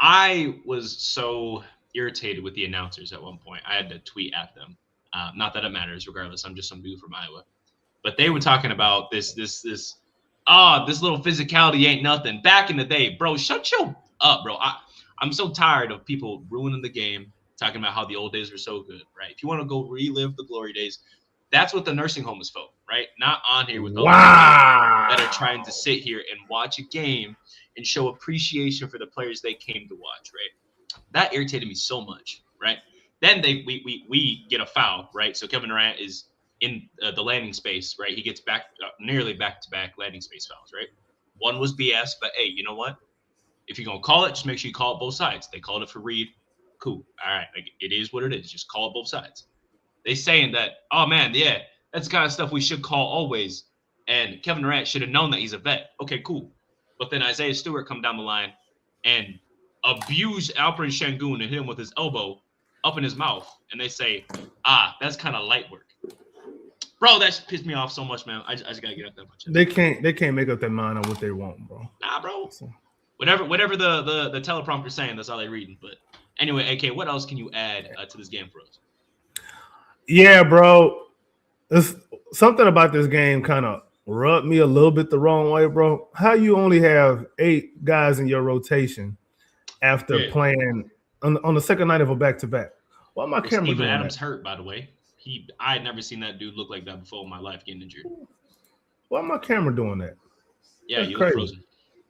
[SPEAKER 2] I was so irritated with the announcers at one point. I had to tweet at them. Not that it matters, regardless. I'm just some dude from Iowa. But they were talking about this little physicality ain't nothing. Back in the day, bro, shut your up, bro. I'm so tired of people ruining the game, talking about how the old days were so good, right? If you want to go relive the glory days, that's what the nursing home is for, right? Not on here with other people that are trying to sit here and watch a game and show appreciation for the players they came to watch, right? That irritated me so much, right? Then we get a foul, right? So Kevin Durant is in the landing space, right? He gets nearly back-to-back landing space fouls, right? One was BS, but hey, you know what? If you're going to call it, just make sure you call it both sides. They called it for Reed. Cool. All right. Like, it is what it is. Just call it both sides. They saying that, oh, man, yeah, that's the kind of stuff we should call always. And Kevin Durant should have known that he's a vet. Okay, cool. But then Isaiah Stewart come down the line and abuse Alperen Şengün and hit him with his elbow up in his mouth. And they say, that's kind of light work. Bro, that pissed me off so much, man. I just got to get up that much.
[SPEAKER 3] They can't make up their mind on what they want, bro.
[SPEAKER 2] Nah, bro. Whatever the teleprompter's saying, that's all they reading. But anyway, AK, what else can you add to this game for us?
[SPEAKER 3] Yeah, bro. There's something about this game kind of rubbed me a little bit the wrong way, bro. How you only have 8 guys in your rotation after playing on the second night of a back-to-back? Why my camera
[SPEAKER 2] Steven
[SPEAKER 3] doing
[SPEAKER 2] Adams
[SPEAKER 3] that?
[SPEAKER 2] hurt, by the way. I had never seen that dude look like that before in my life, getting injured.
[SPEAKER 3] Why my camera doing that?
[SPEAKER 2] Yeah,
[SPEAKER 3] That's
[SPEAKER 2] you
[SPEAKER 3] crazy.
[SPEAKER 2] look frozen.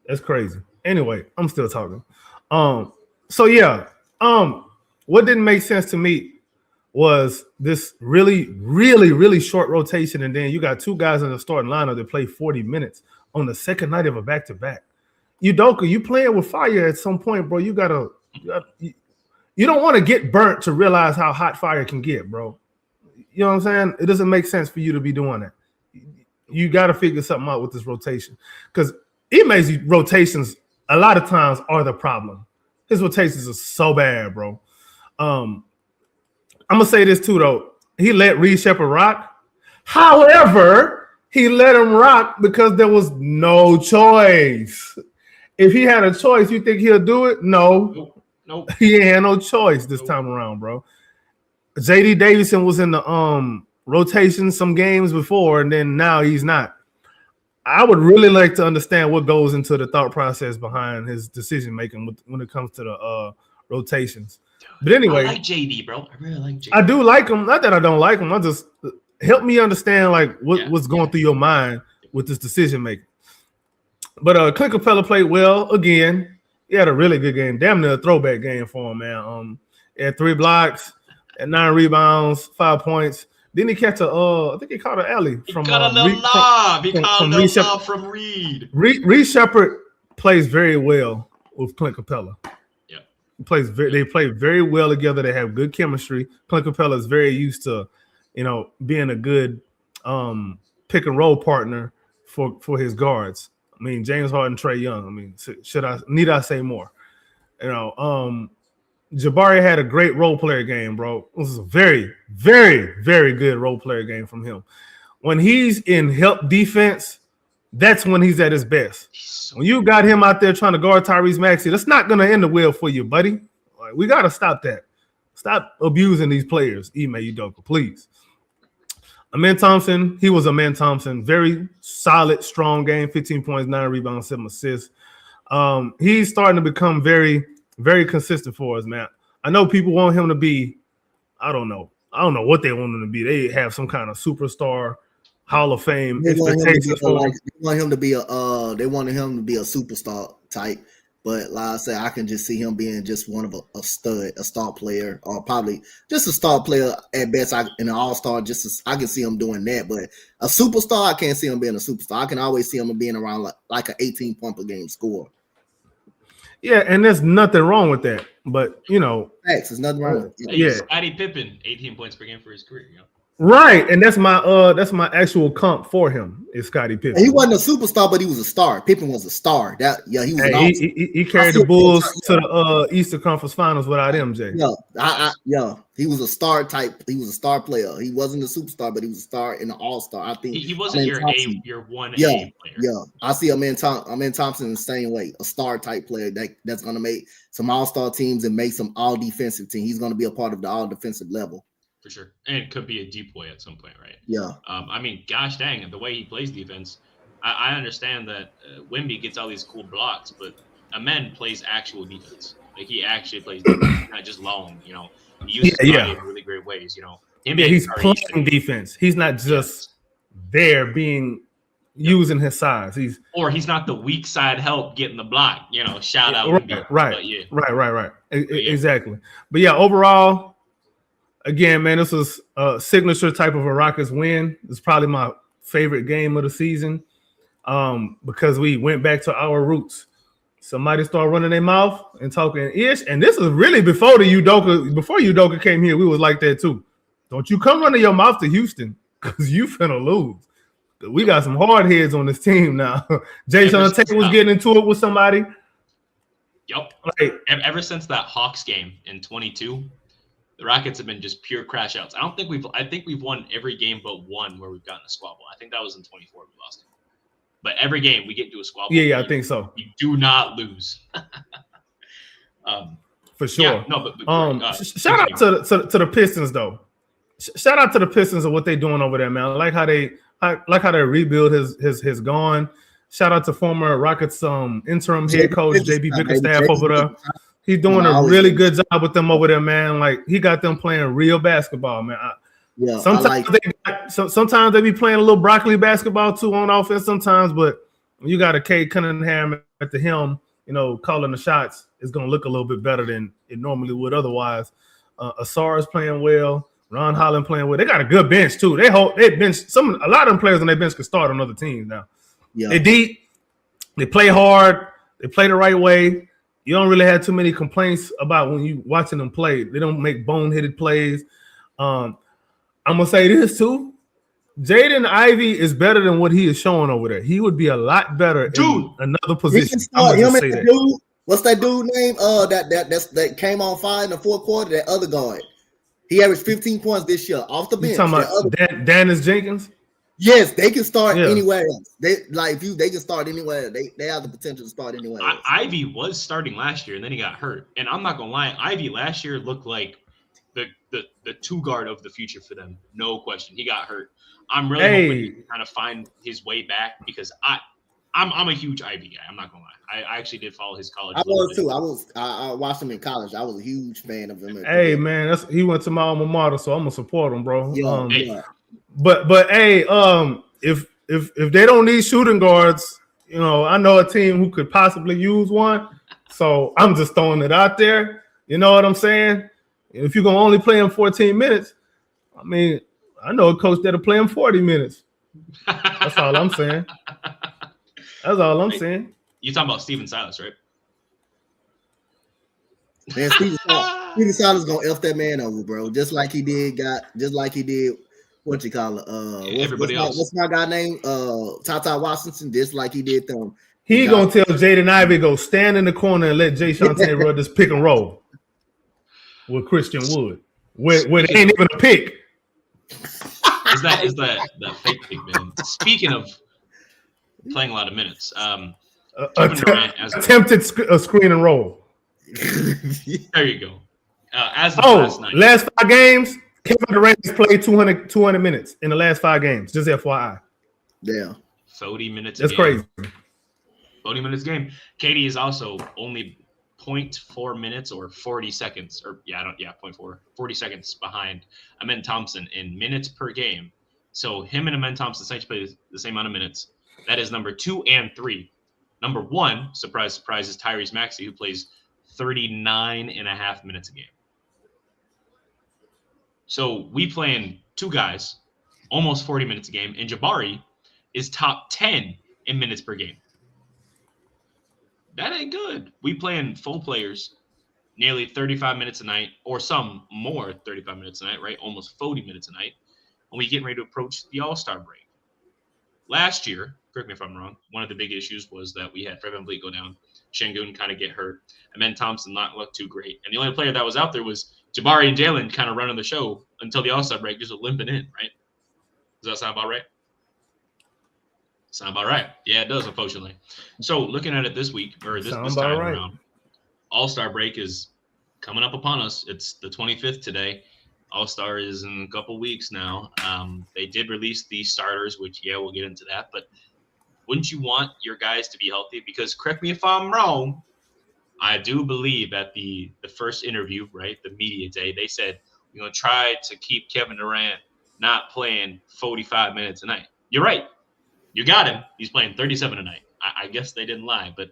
[SPEAKER 3] That's crazy. Anyway, I'm still talking. So yeah, what didn't make sense to me was this really, really, really short rotation, and then you got 2 guys in the starting lineup that play 40 minutes on the second night of a back-to-back. Udoka, you playing with fire at some point, bro. You don't want to get burnt to realize how hot fire can get, bro. You know what I'm saying? It doesn't make sense for you to be doing that. You got to figure something out with this rotation, because Ime's rotations a lot of times are the problem. His rotations are so bad, bro. I'm gonna say this too, though. He let Reed Shepherd rock. However, he let him rock because there was no choice. If he had a choice, you think he'll do it? No.
[SPEAKER 2] Nope.
[SPEAKER 3] He ain't had no choice this time around, bro. JD Davison was in the rotation some games before, and then now he's not. I would really like to understand what goes into the thought process behind his decision making when it comes to the rotations. But anyway,
[SPEAKER 2] I like JD, bro. I really like JD.
[SPEAKER 3] I do like him. Not that I don't like him. I just help me understand like what's going through your mind with this decision making. But Clint Capella played well again. He had a really good game. Damn near a throwback game for him, man. He had 3 blocks, and 9 rebounds, 5 points. Didn't he catch I think he caught an alley from
[SPEAKER 2] a little lob. He caught a little lob from Reed.
[SPEAKER 3] Reed Shepherd plays very well with Clint Capella.
[SPEAKER 2] Yeah.
[SPEAKER 3] They play very well together. They have good chemistry. Clint Capella is very used to, being a good pick and roll partner for his guards. I mean, James Harden, Trae Young. I mean, need I say more? Jabari had a great role player game, bro. It was a very, very, very good role player game from him. When he's in help defense, that's when he's at his best. When you got him out there trying to guard Tyrese Maxey, that's not going to end the well for you, buddy. Like, we got to stop that. Stop abusing these players, Ime Udoka, please. Amen Thompson, he was Amen Thompson. Very solid, strong game, 15 points, 9 rebounds, 7 assists. He's starting to become very, very consistent for us, man. I know people want him to be, I don't know, I don't know what they want him to be. They have some kind of superstar, Hall of Fame
[SPEAKER 4] They want him to
[SPEAKER 3] expectations
[SPEAKER 4] be
[SPEAKER 3] for him.
[SPEAKER 4] they wanted him to be a superstar type. But like I said, I can just see him being just one of a stud, a star player, or probably just a star player at best. In an all-star, I can see him doing that. But a superstar, I can't see him being a superstar. I can always see him being around like an 18-point per game score.
[SPEAKER 3] Yeah, and there's nothing wrong with that. But
[SPEAKER 4] Facts, there's nothing wrong with it.
[SPEAKER 3] Yeah.
[SPEAKER 2] Scottie Pippen, 18 points per game for his career.
[SPEAKER 3] Right, and that's my actual comp for him is Scottie Pippen.
[SPEAKER 4] He wasn't a superstar, but he was a star. Pippen was a star. He was.
[SPEAKER 3] He carried the Bulls to the Eastern Conference Finals without MJ.
[SPEAKER 4] He was a star type. He was a star player. He wasn't a superstar, but he was a star and an all-star. I think
[SPEAKER 2] he wasn't your 1A player.
[SPEAKER 4] Yeah, I see Amen Thompson the same way. A star type player that's going to make some all-star teams and make some all-defensive team. He's going to be a part of the all-defensive level.
[SPEAKER 2] For sure. And it could be a deep boy at some point, right?
[SPEAKER 4] Yeah.
[SPEAKER 2] I mean, gosh dang, the way he plays defense, I understand that Wemby gets all these cool blocks, but Amen plays actual defense. Like, he actually plays defense, not just long, He uses body in really great ways,
[SPEAKER 3] He's playing defense. He's not just there using his size. He's
[SPEAKER 2] not the weak side help getting the block, shout out Wemby.
[SPEAKER 3] Right. Exactly. But yeah, overall, again, man, this was a signature type of a Rockets win. It's probably my favorite game of the season because we went back to our roots. Somebody started running their mouth and talking ish, and this is really before Udoka came here. We was like that too. Don't you come running your mouth to Houston because you finna lose. We got some hard heads on this team now. Jason Tate was getting into it with somebody.
[SPEAKER 2] Yep. Ever since that Hawks game in 22. The Rockets have been just pure crash outs. I think we've won every game but one where we've gotten a squabble. I think that was in 24 we lost. But every game we get to a squabble.
[SPEAKER 3] Yeah, I think so.
[SPEAKER 2] We do not lose.
[SPEAKER 3] For sure.
[SPEAKER 2] Yeah, no, but
[SPEAKER 3] shout out to the Pistons though. Shout out to the Pistons of what they're doing over there, man. I like how they rebuild has gone. Shout out to former Rockets interim head coach JB Bickerstaff over there. He's doing a really good job with them over there, man. Like, he got them playing real basketball, man. Sometimes they be playing a little broccoli basketball too on offense sometimes, but when you got a Cade Cunningham at the helm, calling the shots, it's going to look a little bit better than it normally would otherwise. Asar is playing well. Ron Holland playing well. They got a good bench too. They bench a lot of them players on their bench can start on other teams now. Yeah. They deep. They play hard. They play the right way. You don't really have too many complaints about when you watching them play. They don't make boneheaded plays. I'm gonna say this too. Jaden Ivey is better than what he is showing over there. He would be a lot better in another position.
[SPEAKER 4] What's that dude name? That came on fire in the fourth quarter. That other guard. He averaged 15 points this year off the bench.
[SPEAKER 3] You talking about Dennis Jenkins?
[SPEAKER 4] Yes, they can start anywhere else. They can start anywhere. They have the potential to start anywhere else.
[SPEAKER 2] Ivy was starting last year, and then he got hurt. And I'm not gonna lie, Ivy last year looked like the two guard of the future for them, no question. He got hurt. I'm really hoping he can kind of find his way back because I'm a huge Ivy guy. I'm not gonna lie. I actually did follow his college.
[SPEAKER 4] I was too. I watched him in college. I was a huge fan of him.
[SPEAKER 3] Hey man, he went to my alma mater, so I'm gonna support him, bro. But hey, if they don't need shooting guards, I know a team who could possibly use one. So I'm just throwing it out there. You know what I'm saying? If you're gonna only play him 14 minutes, I mean, I know a coach that'll play him 40 minutes. That's all I'm saying. That's all I'm saying.
[SPEAKER 2] You're talking about Steven Silas, right?
[SPEAKER 4] Man, Steven Silas gonna F that man over, bro. Just like he did. What you call it?
[SPEAKER 2] Everybody else.
[SPEAKER 4] What's my guy name? Tata Washington. Just like he did them.
[SPEAKER 3] He gonna tell Jaden Ivey go stand in the corner and let Jay Shante run this pick and roll with Christian Wood, where it ain't even a pick.
[SPEAKER 2] Is that fake pick, man? Speaking of playing a lot of minutes,
[SPEAKER 3] attempted screen and roll.
[SPEAKER 2] There you go. As of last night,
[SPEAKER 3] last 5 games. Kevin Durant has played 200 minutes in the last 5 games. Just FYI.
[SPEAKER 4] Yeah.
[SPEAKER 2] 40 minutes.
[SPEAKER 3] That's crazy.
[SPEAKER 2] 40 minutes a game. KD is also only 0.4 minutes or 40 seconds, or 40 seconds behind Amen Thompson in minutes per game. So him and Amen Thompson essentially play the same amount of minutes. That is number 2 and 3. Number 1, surprise, surprise, is Tyrese Maxey, who plays 39 and a half minutes a game. So we playing 2 guys, almost 40 minutes a game, and Jabari is top 10 in minutes per game. That ain't good. We playing full players, nearly 35 minutes a night, or some more 35 minutes a night, right? Almost 40 minutes a night. And we getting ready to approach the All-Star break. Last year, correct me if I'm wrong, one of the big issues was that we had Fred VanVleet go down, Şengün kind of get hurt, and then Thompson not look too great. And the only player that was out there was Jabari and Jalen kind of running the show until the All-Star break, just limping in, right? Does that sound about right? Sound about right. Yeah, it does, unfortunately. So looking at it this week, or this time around, All-Star break is coming up upon us. It's the 25th today. All-Star is in a couple weeks now. They did release the starters, which, we'll get into that. But wouldn't you want your guys to be healthy? Because correct me if I'm wrong, I do believe at the first interview, right, the media day, they said, we're going to try to keep Kevin Durant not playing 45 minutes a night. You're right. You got him. He's playing 37 a night. I guess they didn't lie, but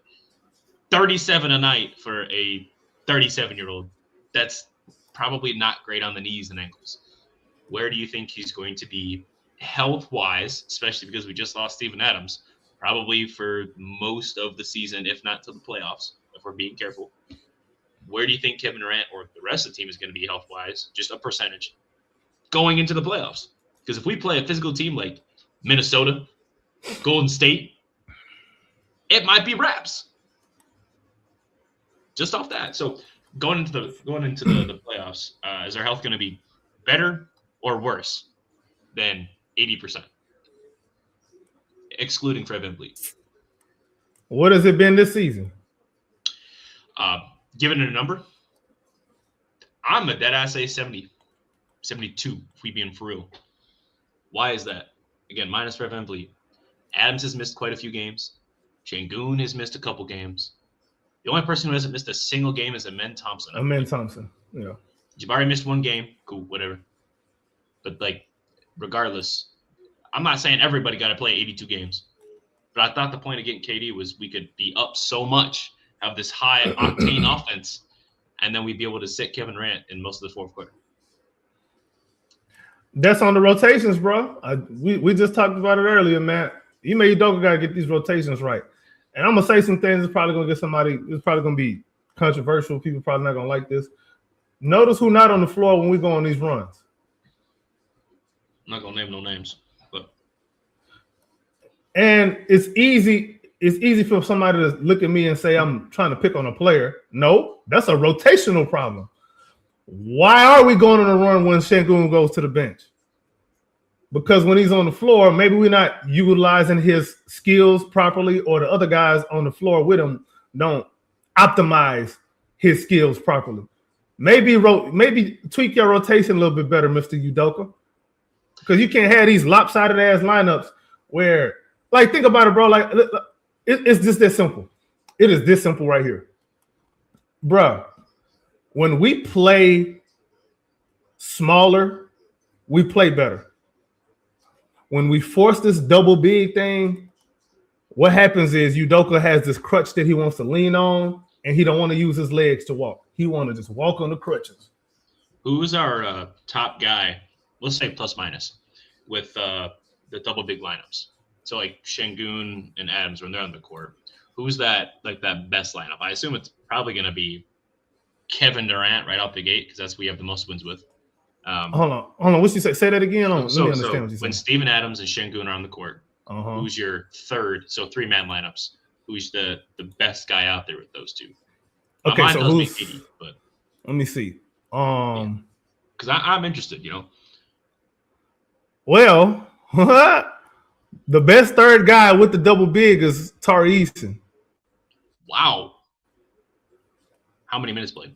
[SPEAKER 2] 37 a night for a 37-year-old, that's probably not great on the knees and ankles. Where do you think he's going to be health-wise, especially because we just lost Steven Adams, probably for most of the season, if not to the playoffs, if we're being careful? Where do you think Kevin Durant or the rest of the team is going to be health-wise, just a percentage, going into the playoffs? Because if we play a physical team like Minnesota, Golden State, it might be wraps. Just off that. So going into the playoffs, is our health going to be better or worse than 80%, excluding Fred VanVleet?
[SPEAKER 3] What has it been this season?
[SPEAKER 2] Given it a number, I'm a dead ass say 70, 72, if we being for real. Why is that? Again, minus Fred VanVleet. Adams has missed quite a few games. Şengün has missed a couple games. The only person who hasn't missed a single game is Amen Thompson.
[SPEAKER 3] Amen Thompson, yeah.
[SPEAKER 2] Jabari missed one game. Cool, whatever. But, regardless, I'm not saying everybody got to play 82 games. But I thought the point of getting KD was we could be up so much, have this high-octane offense, and then we'd be able to sit Kevin Durant in most of the fourth quarter.
[SPEAKER 3] That's on the rotations, bro. We just talked about it earlier, Matt. You Udoka got to get these rotations right. And I'm going to say some things that's probably going to get somebody – it's probably going to be controversial. People probably not going to like this. Notice who's not on the floor when we go on these runs.
[SPEAKER 2] I'm not going to name no names. But.
[SPEAKER 3] And it's easy for somebody to look at me and say I'm trying to pick on a player. No, that's a rotational problem. Why are we going on a run when Şengün goes to the bench? Because when he's on the floor, maybe we're not utilizing his skills properly, or the other guys on the floor with him don't optimize his skills properly. Maybe tweak your rotation a little bit better, Mr. Udoka. Because you can't have these lopsided ass lineups where, think about it, bro. It's just that simple. It is this simple right here. Bruh, when we play smaller, we play better. When we force this double big thing, what happens is Udoka has this crutch that he wants to lean on, and he don't want to use his legs to walk. He want to just walk on the crutches.
[SPEAKER 2] Who's our top guy, let's say plus minus, with the double big lineups? So Şengün and Adams when they're on the court. Who's that best lineup? I assume it's probably going to be Kevin Durant right out the gate because that's who we have the most wins with.
[SPEAKER 3] Hold on. What you say? Say that again. Let me understand what you said.
[SPEAKER 2] When Steven Adams and Şengün are on the court, who's your third? So 3-man lineups. Who's the best guy out there with those two?
[SPEAKER 3] Okay, so who's?
[SPEAKER 2] KD, but
[SPEAKER 3] let me see.
[SPEAKER 2] Because I'm interested.
[SPEAKER 3] Well, the best third guy with the double big is Tari Eason.
[SPEAKER 2] Wow. How many minutes played?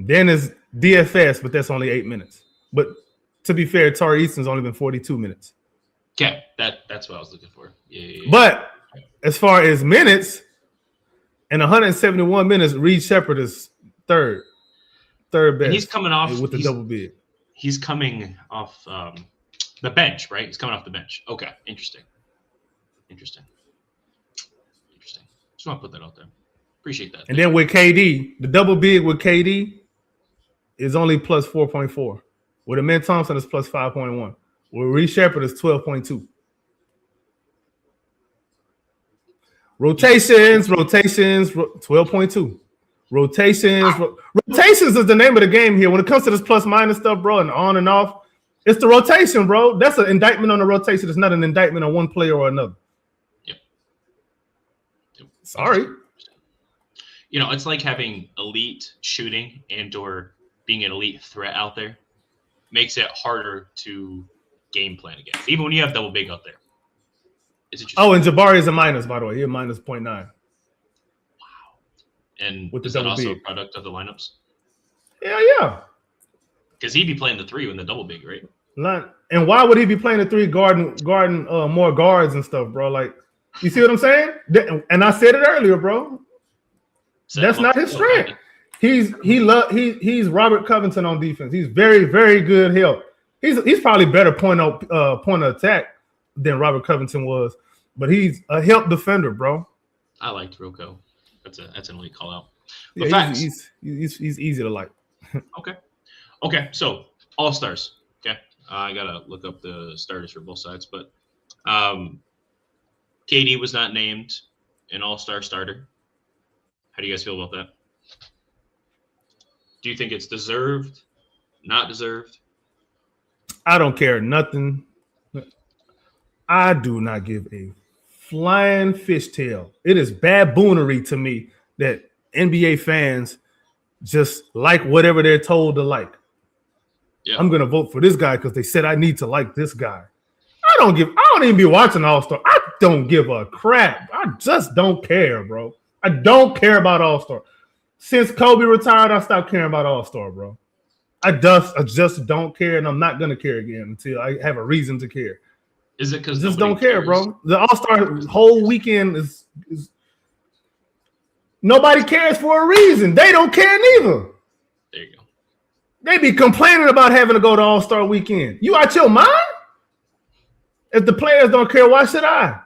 [SPEAKER 3] Then is DFS, but that's only 8 minutes. But to be fair, Tari Eason's only been 42 minutes.
[SPEAKER 2] Okay, that's what I was looking for. Yeah.
[SPEAKER 3] But as far as minutes, In 171 minutes, Reed Shepherd is third best.
[SPEAKER 2] And he's coming off
[SPEAKER 3] with the double big.
[SPEAKER 2] He's coming off the bench, right? He's coming off the bench. Okay, interesting. Just want to put that out there. Appreciate that.
[SPEAKER 3] And then with KD, the double big with KD is only plus 4.4. With Amen Thompson, it's plus 5.1. With Reed Shepherd, it's 12.2. Rotations, 12.2. Rotations is the name of the game here. When it comes to this plus minus stuff, bro, and on and off, it's the rotation, bro. That's an indictment on the rotation. It's not an indictment on one player or another.
[SPEAKER 2] Yep.
[SPEAKER 3] Sorry.
[SPEAKER 2] You know, it's like having elite shooting and or being an elite threat out there makes it harder to game plan against, even when you have double big out there. It's interesting.
[SPEAKER 3] Oh, and Jabari is a minus, by the way. He's a minus 0.9.
[SPEAKER 2] Wow. And
[SPEAKER 3] with
[SPEAKER 2] is
[SPEAKER 3] the
[SPEAKER 2] that
[SPEAKER 3] double
[SPEAKER 2] also
[SPEAKER 3] big.
[SPEAKER 2] a product of the lineups?
[SPEAKER 3] Yeah.
[SPEAKER 2] Because he'd be playing the 3 when the double big, right?
[SPEAKER 3] And why would he be playing the 3 guarding more guards and stuff, bro? Like, you see what I'm saying? And I said it earlier, bro. That's not his strength. He's Robert Covington on defense. He's very, very good help. He's probably better point of attack than Robert Covington was, but he's a help defender, bro.
[SPEAKER 2] I liked Rocco. That's an elite call out.
[SPEAKER 3] Yeah, he's easy to like.
[SPEAKER 2] Okay. So all-stars. Okay. I gotta look up the starters for both sides, but KD was not named an all-star starter. How do you guys feel about that? Do you think it's deserved? Not deserved?
[SPEAKER 3] I don't care nothing. I do not give a flying fishtail. It is baboonery to me that NBA fans just like whatever they're told to like.
[SPEAKER 2] Yeah.
[SPEAKER 3] I'm gonna vote for this guy because they said I need to like this guy. I don't even be watching All-Star. I don't give a crap. I just don't care, bro. I don't care about All-Star. Since Kobe retired, I stopped caring about All-Star, bro. I just don't care, and I'm not gonna care again until I have a reason to care.
[SPEAKER 2] Is it because
[SPEAKER 3] just don't care, bro? The All-Star whole weekend is nobody cares for a reason. They don't care neither.
[SPEAKER 2] There you go.
[SPEAKER 3] They be complaining about having to go to All-Star weekend. You out your mind? If the players don't care, why should I?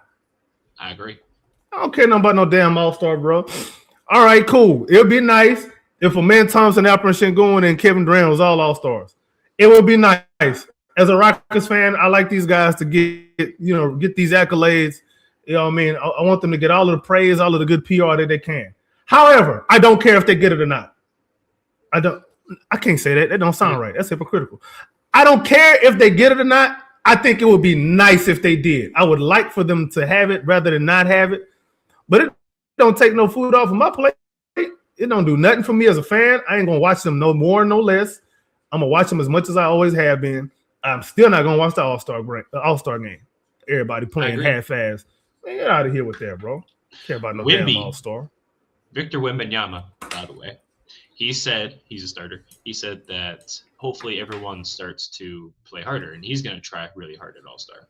[SPEAKER 2] I agree.
[SPEAKER 3] I don't care nothing about no damn All-Star, bro. All right, cool. It would be nice if Amen Thompson, Alperen Sengun, and Kevin Durant was all All-Stars. It would be nice. As a Rockets fan, I like these guys to get these accolades. You know what I mean? I want them to get all of the praise, all of the good PR that they can. However, I don't care if they get it or not. I can't say that. That don't sound right. That's hypocritical. I don't care if they get it or not. I think it would be nice if they did. I would like for them to have it rather than not have it. But it don't take no food off of my plate. It don't do nothing for me as a fan. I ain't going to watch them no more, no less. I'm going to watch them as much as I always have been. I'm still not going to watch the All-Star game. Everybody playing half-ass. Man, get out of here with that, bro. Don't care about no damn All-Star.
[SPEAKER 2] Victor Wembanyama, by the way, he said he's a starter. He said that hopefully everyone starts to play harder, and he's going to try really hard at All-Star.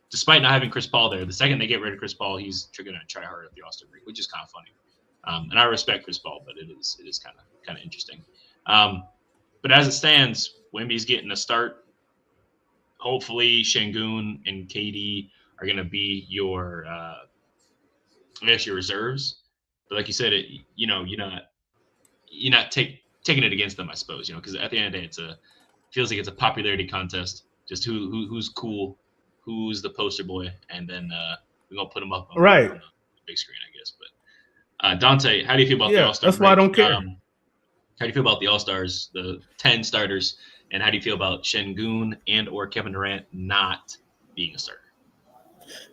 [SPEAKER 2] Despite not having Chris Paul there, the second they get rid of Chris Paul, he's going to try hard at the All-Star break, which is kind of funny. And I respect Chris Paul, but it is kind of interesting. But as it stands, Wemby's getting a start. Hopefully, Sengun and KD are going to be your reserves. But like you said, you're not taking it against them, I suppose. Because at the end of the day, feels like it's a popularity contest. Just who's cool, who's the poster boy, and then we're gonna put them up on the big screen, I guess. But Donte, how do you feel about the All-Star?
[SPEAKER 3] That's why I don't care.
[SPEAKER 2] How do you feel about the All-Stars, the 10 starters, and how do you feel about Sengun and or Kevin Durant not being a starter?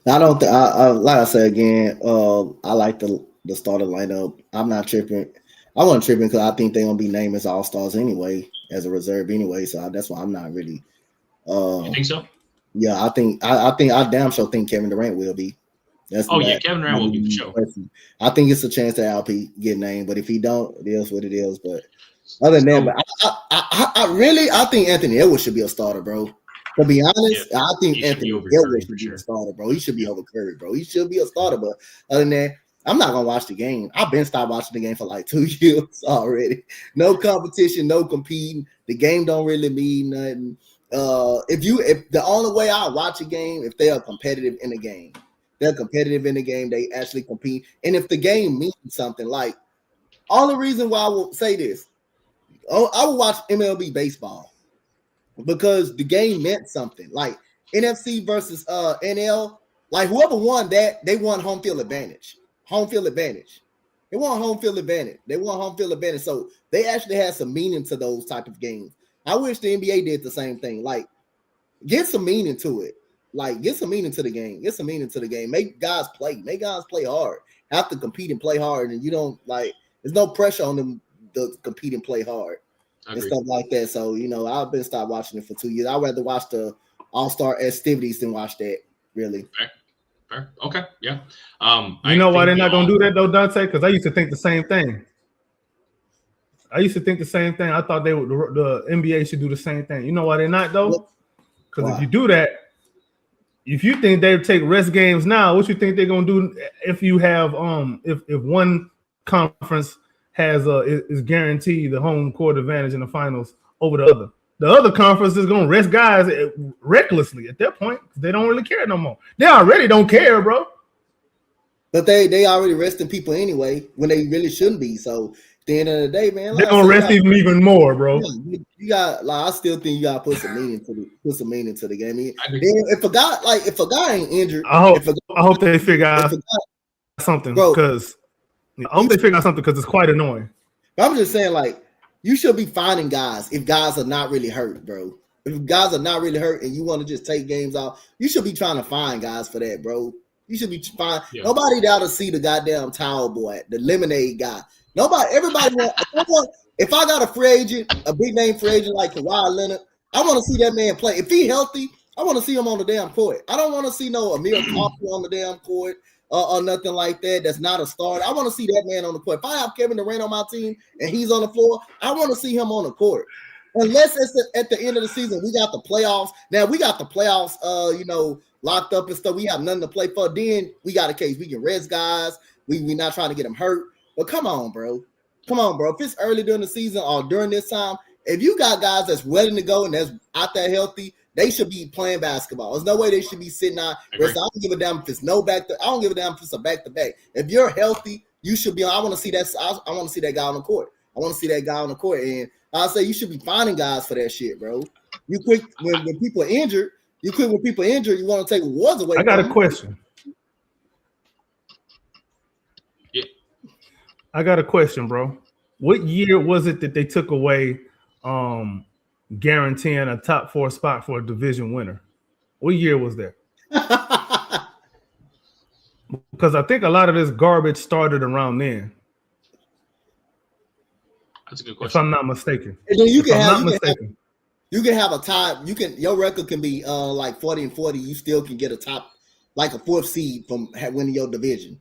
[SPEAKER 4] I don't think. Like I said again, I like the starter lineup. I'm not tripping. I wasn't tripping because I think they're gonna be named as All-Stars anyway, as a reserve anyway. So that's why I'm not really.
[SPEAKER 2] You think so?
[SPEAKER 4] Yeah, I damn sure think Kevin Durant will be.
[SPEAKER 2] Kevin Durant will be for sure.
[SPEAKER 4] I think it's a chance that LP get named, but if he don't, it is what it is. But other than that, I think Anthony Edwards should be a starter, bro. To be honest, I think Anthony Edwards should be a starter, bro. He should be over Curry, bro. He should be a starter, but other than that, I'm not gonna watch the game. I've been stopped watching the game for like 2 years already. No competition, no competing. The game don't really mean nothing. If the only way I watch a game if they are competitive in the game, they actually compete. And if the game means something, like only reason why I will say this, I will watch MLB baseball because the game meant something. Like NFC versus NL, like whoever won that, they won home field advantage. They won home field advantage. So they actually had some meaning to those type of games. I wish the NBA did the same thing. Like, get some meaning to it. Like, get some meaning to the game. Make guys play hard. Have to compete and play hard. And you don't like. There's no pressure on them to compete and play hard and stuff like that. So I've been stopped watching it for 2 years. I'd rather watch the All-Star festivities than watch that. Really.
[SPEAKER 2] Fair. Okay. Yeah.
[SPEAKER 3] You know why they're not gonna do that though, Donte? Because I used to think the same thing. I thought the NBA should do the same thing. You know why they're not though? Because if you do that, if you think they take rest games now, what you think they're gonna do if you have if one conference has is guaranteed the home court advantage in the finals over the other? The other conference is gonna rest guys recklessly at that point. They don't really care no more. They already don't care, bro.
[SPEAKER 4] But they already resting people anyway when they really shouldn't be. So at the end of the day, man,
[SPEAKER 3] they're gonna rest even more, bro.
[SPEAKER 4] You got I still think you gotta put some meaning to the game. If a guy ain't injured,
[SPEAKER 3] I hope they figure out something because it's quite annoying.
[SPEAKER 4] But I'm just saying, like, you should be finding guys if guys are not really hurt, bro. If guys are not really hurt and you want to just take games off, you should be trying to find guys for that, bro. You should be fine. Yeah. Nobody down to see the goddamn towel boy, the lemonade guy. Everybody if I got a big name free agent like Kawhi Leonard, I want to see that man play. If he healthy, I want to see him on the damn court. I don't want to see no Amir Coffey on the damn court. Or nothing like that. That's not a starter. I want to see that man on the court. If I have Kevin Durant on my team and he's on the floor, I want to see him on the court. Unless it's at the end of the season, we got the playoffs. Now we got the playoffs, locked up and stuff. We have nothing to play for. Then we got a case. We can rest guys. We're not trying to get them hurt. But come on, bro. If it's early during the season or during this time, if you got guys that's ready to go and that's out there healthy, they should be playing basketball. There's no way they should be sitting out. I don't give a damn if it's I don't give a damn if it's a back-to-back. If you're healthy, you should be. I want to see that. I want to see that guy on the court. And I say you should be finding guys for that shit, bro. You quick when people are injured. You want to take awards away.
[SPEAKER 3] I got a question.
[SPEAKER 2] Yeah.
[SPEAKER 3] I got a question, bro. What year was it that they took away guaranteeing a top 4 spot for a division winner? What year was that? Because I think a lot of this garbage started around then.
[SPEAKER 2] That's a good question.
[SPEAKER 3] If I'm not mistaken.
[SPEAKER 4] And then you can have a tie. Your record can be like 40-40. You still can get a top, like a 4th seed from winning your division.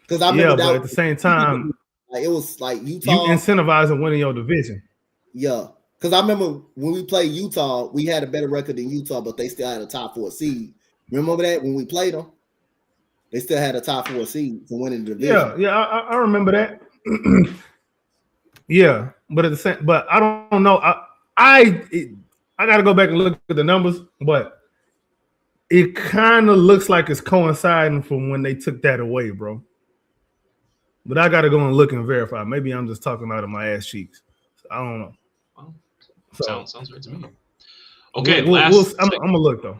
[SPEAKER 4] Because I remember
[SPEAKER 3] but at the same time,
[SPEAKER 4] it was like Utah.
[SPEAKER 3] You incentivizing winning your division.
[SPEAKER 4] Yeah. Because I remember when we played Utah, we had a better record than Utah, but they still had a top 4 seed. Remember that when we played them? They still had a top 4 seed to win in the division.
[SPEAKER 3] Yeah, I remember that. Yeah, but I don't know. I got to go back and look at the numbers, but it kind of looks like it's coinciding from when they took that away, bro. But I got to go and look and verify. Maybe I'm just talking out of my ass cheeks. I don't know.
[SPEAKER 2] Sounds right to me. Okay,
[SPEAKER 3] I'm gonna look though.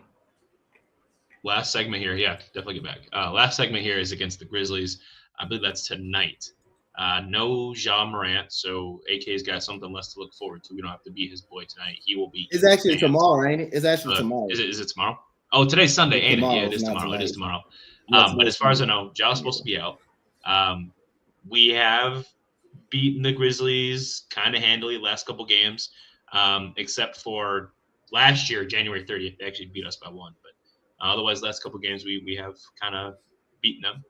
[SPEAKER 2] Last segment here, yeah, definitely get back. Last segment here is against the Grizzlies. I believe that's tonight. No Ja Morant, so AK's got something less to look forward to. We don't have to beat his boy tonight. He will be.
[SPEAKER 4] It's actually tomorrow, ain't it? It's actually tomorrow.
[SPEAKER 2] Is it tomorrow? Oh, today's Sunday, ain't it? Yeah, it is tomorrow. It is tomorrow. But as far as I know, Ja's supposed to be out. We have beaten the Grizzlies kind of handily last couple games. Except for last year, January 30th, they actually beat us by 1. But otherwise, last couple games, we have kind of beaten them.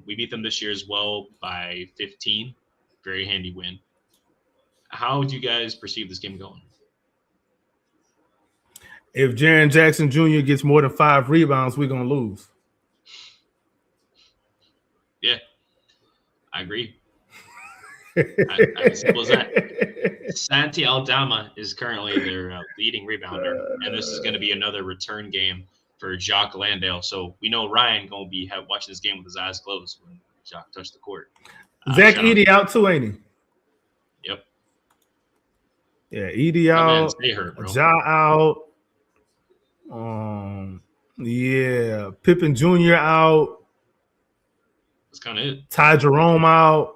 [SPEAKER 2] We beat them this year as well by 15. Very handy win. How do you guys perceive this game going?
[SPEAKER 3] If Jaren Jackson Jr. gets more than 5 rebounds, we're going to lose.
[SPEAKER 2] Yeah, I agree. As simple as that. Santi Aldama is currently their leading rebounder, and this is going to be another return game for Jacques Landale. So we know Ryan going to be watching this game with his eyes closed when Jacques touched the court.
[SPEAKER 3] Zach Edey out too, ain't he?
[SPEAKER 2] Yep.
[SPEAKER 3] Yeah, Edey
[SPEAKER 2] My man,
[SPEAKER 3] out.
[SPEAKER 2] stay hurt, bro.
[SPEAKER 3] Ja out. Yeah, Pippen Jr. out.
[SPEAKER 2] That's kind of it.
[SPEAKER 3] Ty Jerome out.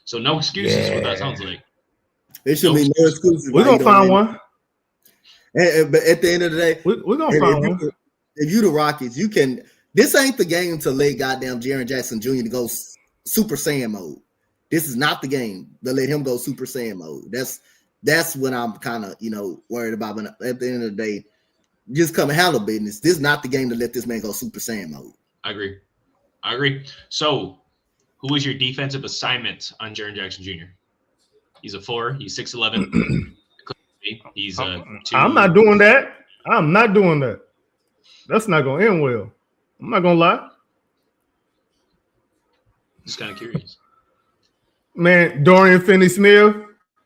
[SPEAKER 2] So no excuses. What that sounds like.
[SPEAKER 4] There should be no excuses.
[SPEAKER 3] We're gonna find one.
[SPEAKER 4] But at the end of the day,
[SPEAKER 3] we're gonna find one.
[SPEAKER 4] If you the Rockets, you can. This ain't the game to let goddamn Jaren Jackson Jr. to go Super Saiyan mode. This is not the game to let him go Super Saiyan mode. That's what I'm kind of worried about. But at the end of the day, just come and handle business. This is not the game to let this man go Super Saiyan mode.
[SPEAKER 2] I agree. So, who is your defensive assignment on Jaren Jackson Jr.? He's a 4. He's 6'11". He's a 2.
[SPEAKER 3] I'm not doing that. That's not gonna end well. I'm not gonna lie.
[SPEAKER 2] Just kind of curious.
[SPEAKER 3] Man, Dorian Finney-Smith,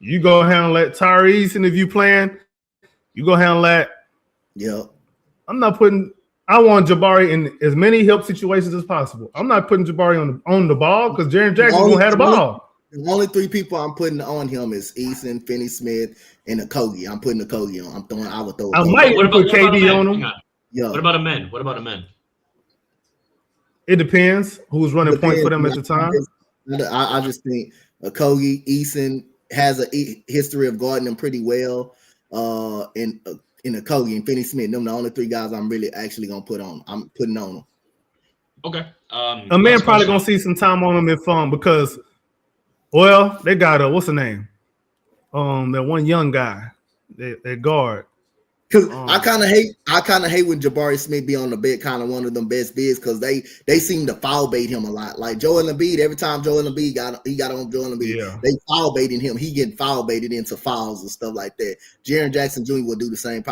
[SPEAKER 3] you go handle that. Tyrese, and if you playing, you go handle that.
[SPEAKER 4] Yep.
[SPEAKER 3] I want Jabari in as many help situations as possible. I'm not putting Jabari on the ball because Jaren Jackson gonna have the ball.
[SPEAKER 4] The only 3 people I'm putting on him is Eason, Finney-Smith, and Okogie. I'm putting Okogie on. I would throw.
[SPEAKER 3] I might put KD on him.
[SPEAKER 4] Yeah.
[SPEAKER 2] What about a men?
[SPEAKER 3] It depends who's running point for them at the time.
[SPEAKER 4] I just think Okogie, Eason has a history of guarding them pretty well. In Okogie and Finney-Smith, them the only 3 guys I'm really actually gonna put on. I'm putting on them.
[SPEAKER 2] Okay.
[SPEAKER 3] A man probably gonna see some time on them if because, well, they got what's the name? That one young guy, that guard.
[SPEAKER 4] Because I kind of hate when Jabari Smith be on the bed, kind of one of them best bids, because they seem to foul bait him a lot. Like Joel Embiid, every time Joel Embiid got on Joel Embiid, they foul baiting him. He getting foul baited into fouls and stuff like that. Jaren Jackson Jr. would do the same.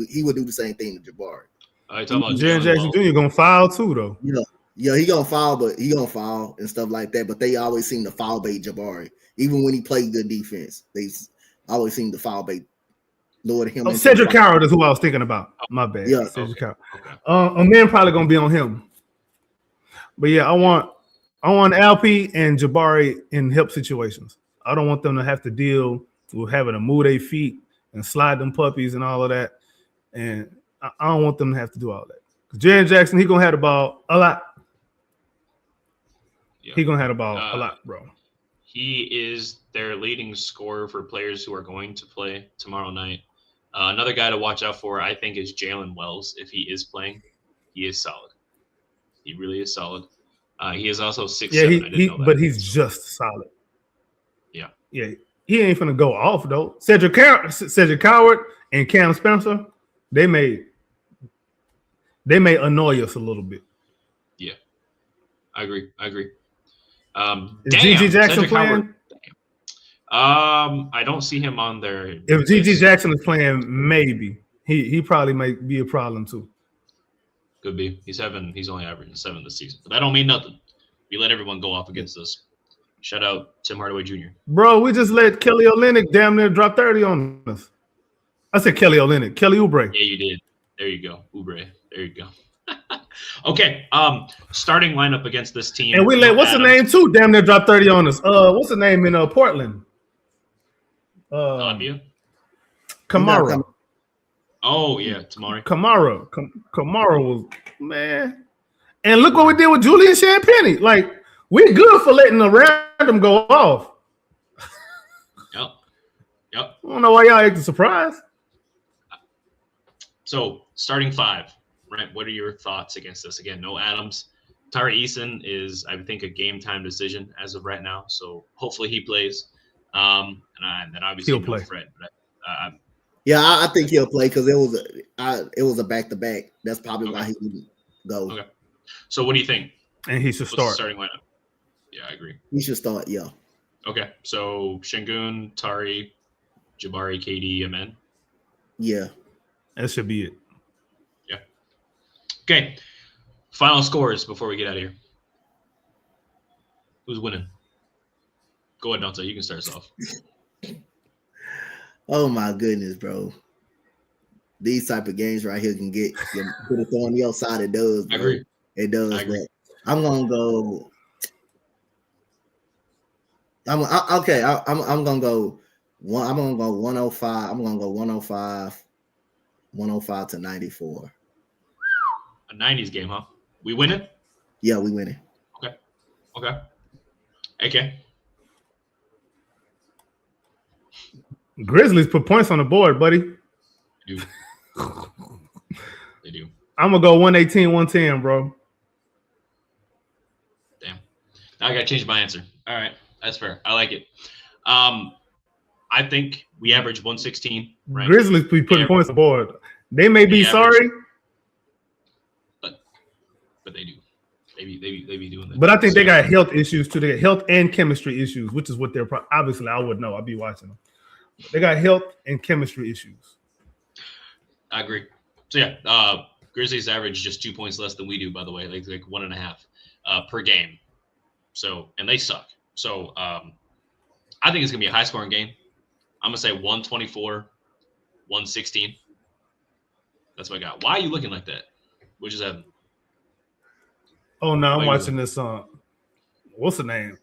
[SPEAKER 4] He would do the same thing to Jabari.
[SPEAKER 3] Jaren Jackson Jr. gonna foul too, though.
[SPEAKER 4] Yeah, he gonna foul, but he gonna foul and stuff like that. But they always seem to foul bait Jabari, even when he played good defense. They always seem to foul bait. Lord him.
[SPEAKER 3] Cedric Coward is who I was thinking about. My bad.
[SPEAKER 4] Yeah,
[SPEAKER 3] Cedric Coward. A man probably gonna be on him. But yeah, I want Alp and Jabari in help situations. I don't want them to have to deal with having to move their feet and slide them puppies and all of that. And I don't want them to have to do all that. Jaren Jackson, he gonna have the ball a lot. Yeah. He gonna have the ball a lot, bro.
[SPEAKER 2] He is their leading scorer for players who are going to play tomorrow night. Another guy to watch out for, I think, is Jalen Wells. If he is playing, he is solid. He really is solid. He is also 6'7".
[SPEAKER 3] But he's just solid.
[SPEAKER 2] Yeah.
[SPEAKER 3] Yeah. He ain't finna go off though. Cedric Coward and Cam Spencer, they may annoy us a little bit.
[SPEAKER 2] Yeah, I agree.
[SPEAKER 3] Is GG Jackson playing?
[SPEAKER 2] I don't see him on there.
[SPEAKER 3] If GG Jackson is playing, maybe he probably might be a problem too.
[SPEAKER 2] Could be. He's only averaging 7 this season, but that don't mean nothing. We let everyone go off against us. Shout out Tim Hardaway Jr.
[SPEAKER 3] Bro, we just let Kelly Olynyk damn near drop 30 on us. I said Kelly Olynyk, Kelly Oubre.
[SPEAKER 2] Yeah, you did. There you go, Oubre. There you go. Okay, starting lineup against this team.
[SPEAKER 3] And we let what's the name too? Damn near drop 30 on us. What's the name in Portland? Kamara.
[SPEAKER 2] Oh yeah, Tamari.
[SPEAKER 3] Kamara was man. And look what we did with Julian Champagny. Like we're good for letting a random go off.
[SPEAKER 2] Yep.
[SPEAKER 3] I don't know why y'all acting surprised.
[SPEAKER 2] So starting 5, right? What are your thoughts against this? Again, no Adams. Tari Eason is, I think, a game time decision as of right now. So hopefully he plays. And then obviously
[SPEAKER 3] he'll play.
[SPEAKER 2] Fred. But,
[SPEAKER 4] I think he'll play because it was a back-to-back. That's probably why he wouldn't go.
[SPEAKER 2] Okay. So what do you think?
[SPEAKER 3] And he should
[SPEAKER 2] What's the
[SPEAKER 3] start.
[SPEAKER 2] starting lineup? Yeah, I agree.
[SPEAKER 4] He should start. Yeah.
[SPEAKER 2] Okay. So Şengün, Tari, Jabari, KD, Amen.
[SPEAKER 4] Yeah.
[SPEAKER 3] That should be it.
[SPEAKER 2] Yeah. Okay. Final scores before we get out of here. Who's winning? Go ahead, Donte. You can start us off.
[SPEAKER 4] Oh my goodness, bro. These type of games right here can get put it on the outside. It does, bro.
[SPEAKER 2] I agree.
[SPEAKER 4] It does.
[SPEAKER 2] I agree.
[SPEAKER 4] But I'm gonna go. I'm gonna go one. I'm gonna go 105. I'm gonna go 105 to 94.
[SPEAKER 2] A 90s game, huh? We winning?
[SPEAKER 4] Yeah, we winning.
[SPEAKER 2] Okay. AK.
[SPEAKER 3] Grizzlies put points on the board, buddy.
[SPEAKER 2] They do. They do.
[SPEAKER 3] I'm gonna go 118-110, bro.
[SPEAKER 2] Damn. Now I gotta change my answer. All right, that's fair. I like it. I think we average 116. Right?
[SPEAKER 3] Grizzlies be putting points on the board. They may be sorry,
[SPEAKER 2] but they do. They be doing that.
[SPEAKER 3] But I think they got health issues too. They got health and chemistry issues, which is what they're obviously. I would know. I'd be watching them. They got health and chemistry issues.
[SPEAKER 2] I agree. So yeah, Grizzlies average just 2 points less than we do. By the way, like 1.5 per game. So and they suck. So I think it's gonna be a high scoring game. I'm gonna say 124, 116. That's what I got. Why are you looking like that? What just happened?
[SPEAKER 3] Oh no, I'm watching this. What's the name?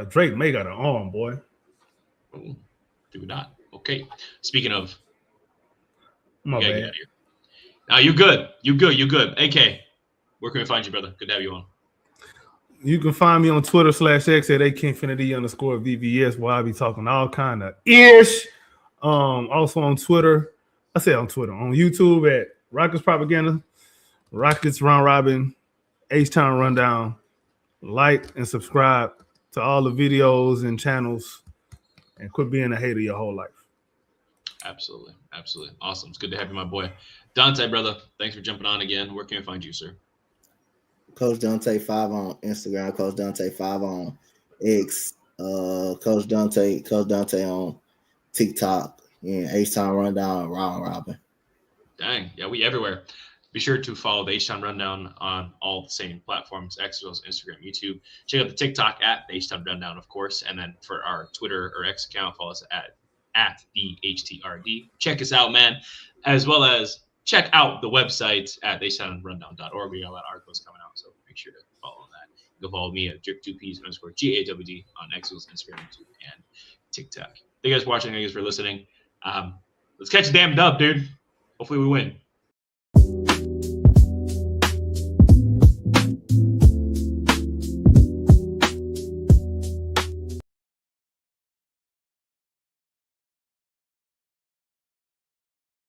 [SPEAKER 3] Drake May got an arm, boy.
[SPEAKER 2] Oh, do not. Okay. Speaking of,
[SPEAKER 3] My
[SPEAKER 2] get
[SPEAKER 3] bad.
[SPEAKER 2] out of here. Now you good. You good. AK, where can we find you, brother? Good to have you on.
[SPEAKER 3] You can find me on Twitter /X at AKinfinity_VVS, where I be talking all kind of ish. Also on Twitter, on YouTube at Rockets Propaganda, Rockets Round Robin, H-Town Rundown. Like and subscribe to all the videos and channels, and quit being a hater your whole life.
[SPEAKER 2] Absolutely. Awesome. It's good to have you, my boy. Donte, brother, thanks for jumping on again. Where can we find you, sir?
[SPEAKER 4] Coach Donte 5 on Instagram, Coach Donte 5 on X, Coach Donte on TikTok, and H-Town Rundown, Round Robin.
[SPEAKER 2] Dang. Yeah, we everywhere. Be sure to follow the H-Town Rundown on all the same platforms, X as well as Instagram, YouTube. Check out the TikTok at the H-Town Rundown, of course. And then for our Twitter or X account, follow us at the HTRD. Check us out, man. As well as check out the website at htownrundown.org. We got a lot of articles coming out, so make sure to follow that. You can follow me at drip2ps_GAWD on X, Instagram, YouTube, and TikTok. Thank you guys for watching. Thank you guys for listening. Let's catch a damn dub, dude. Hopefully we win.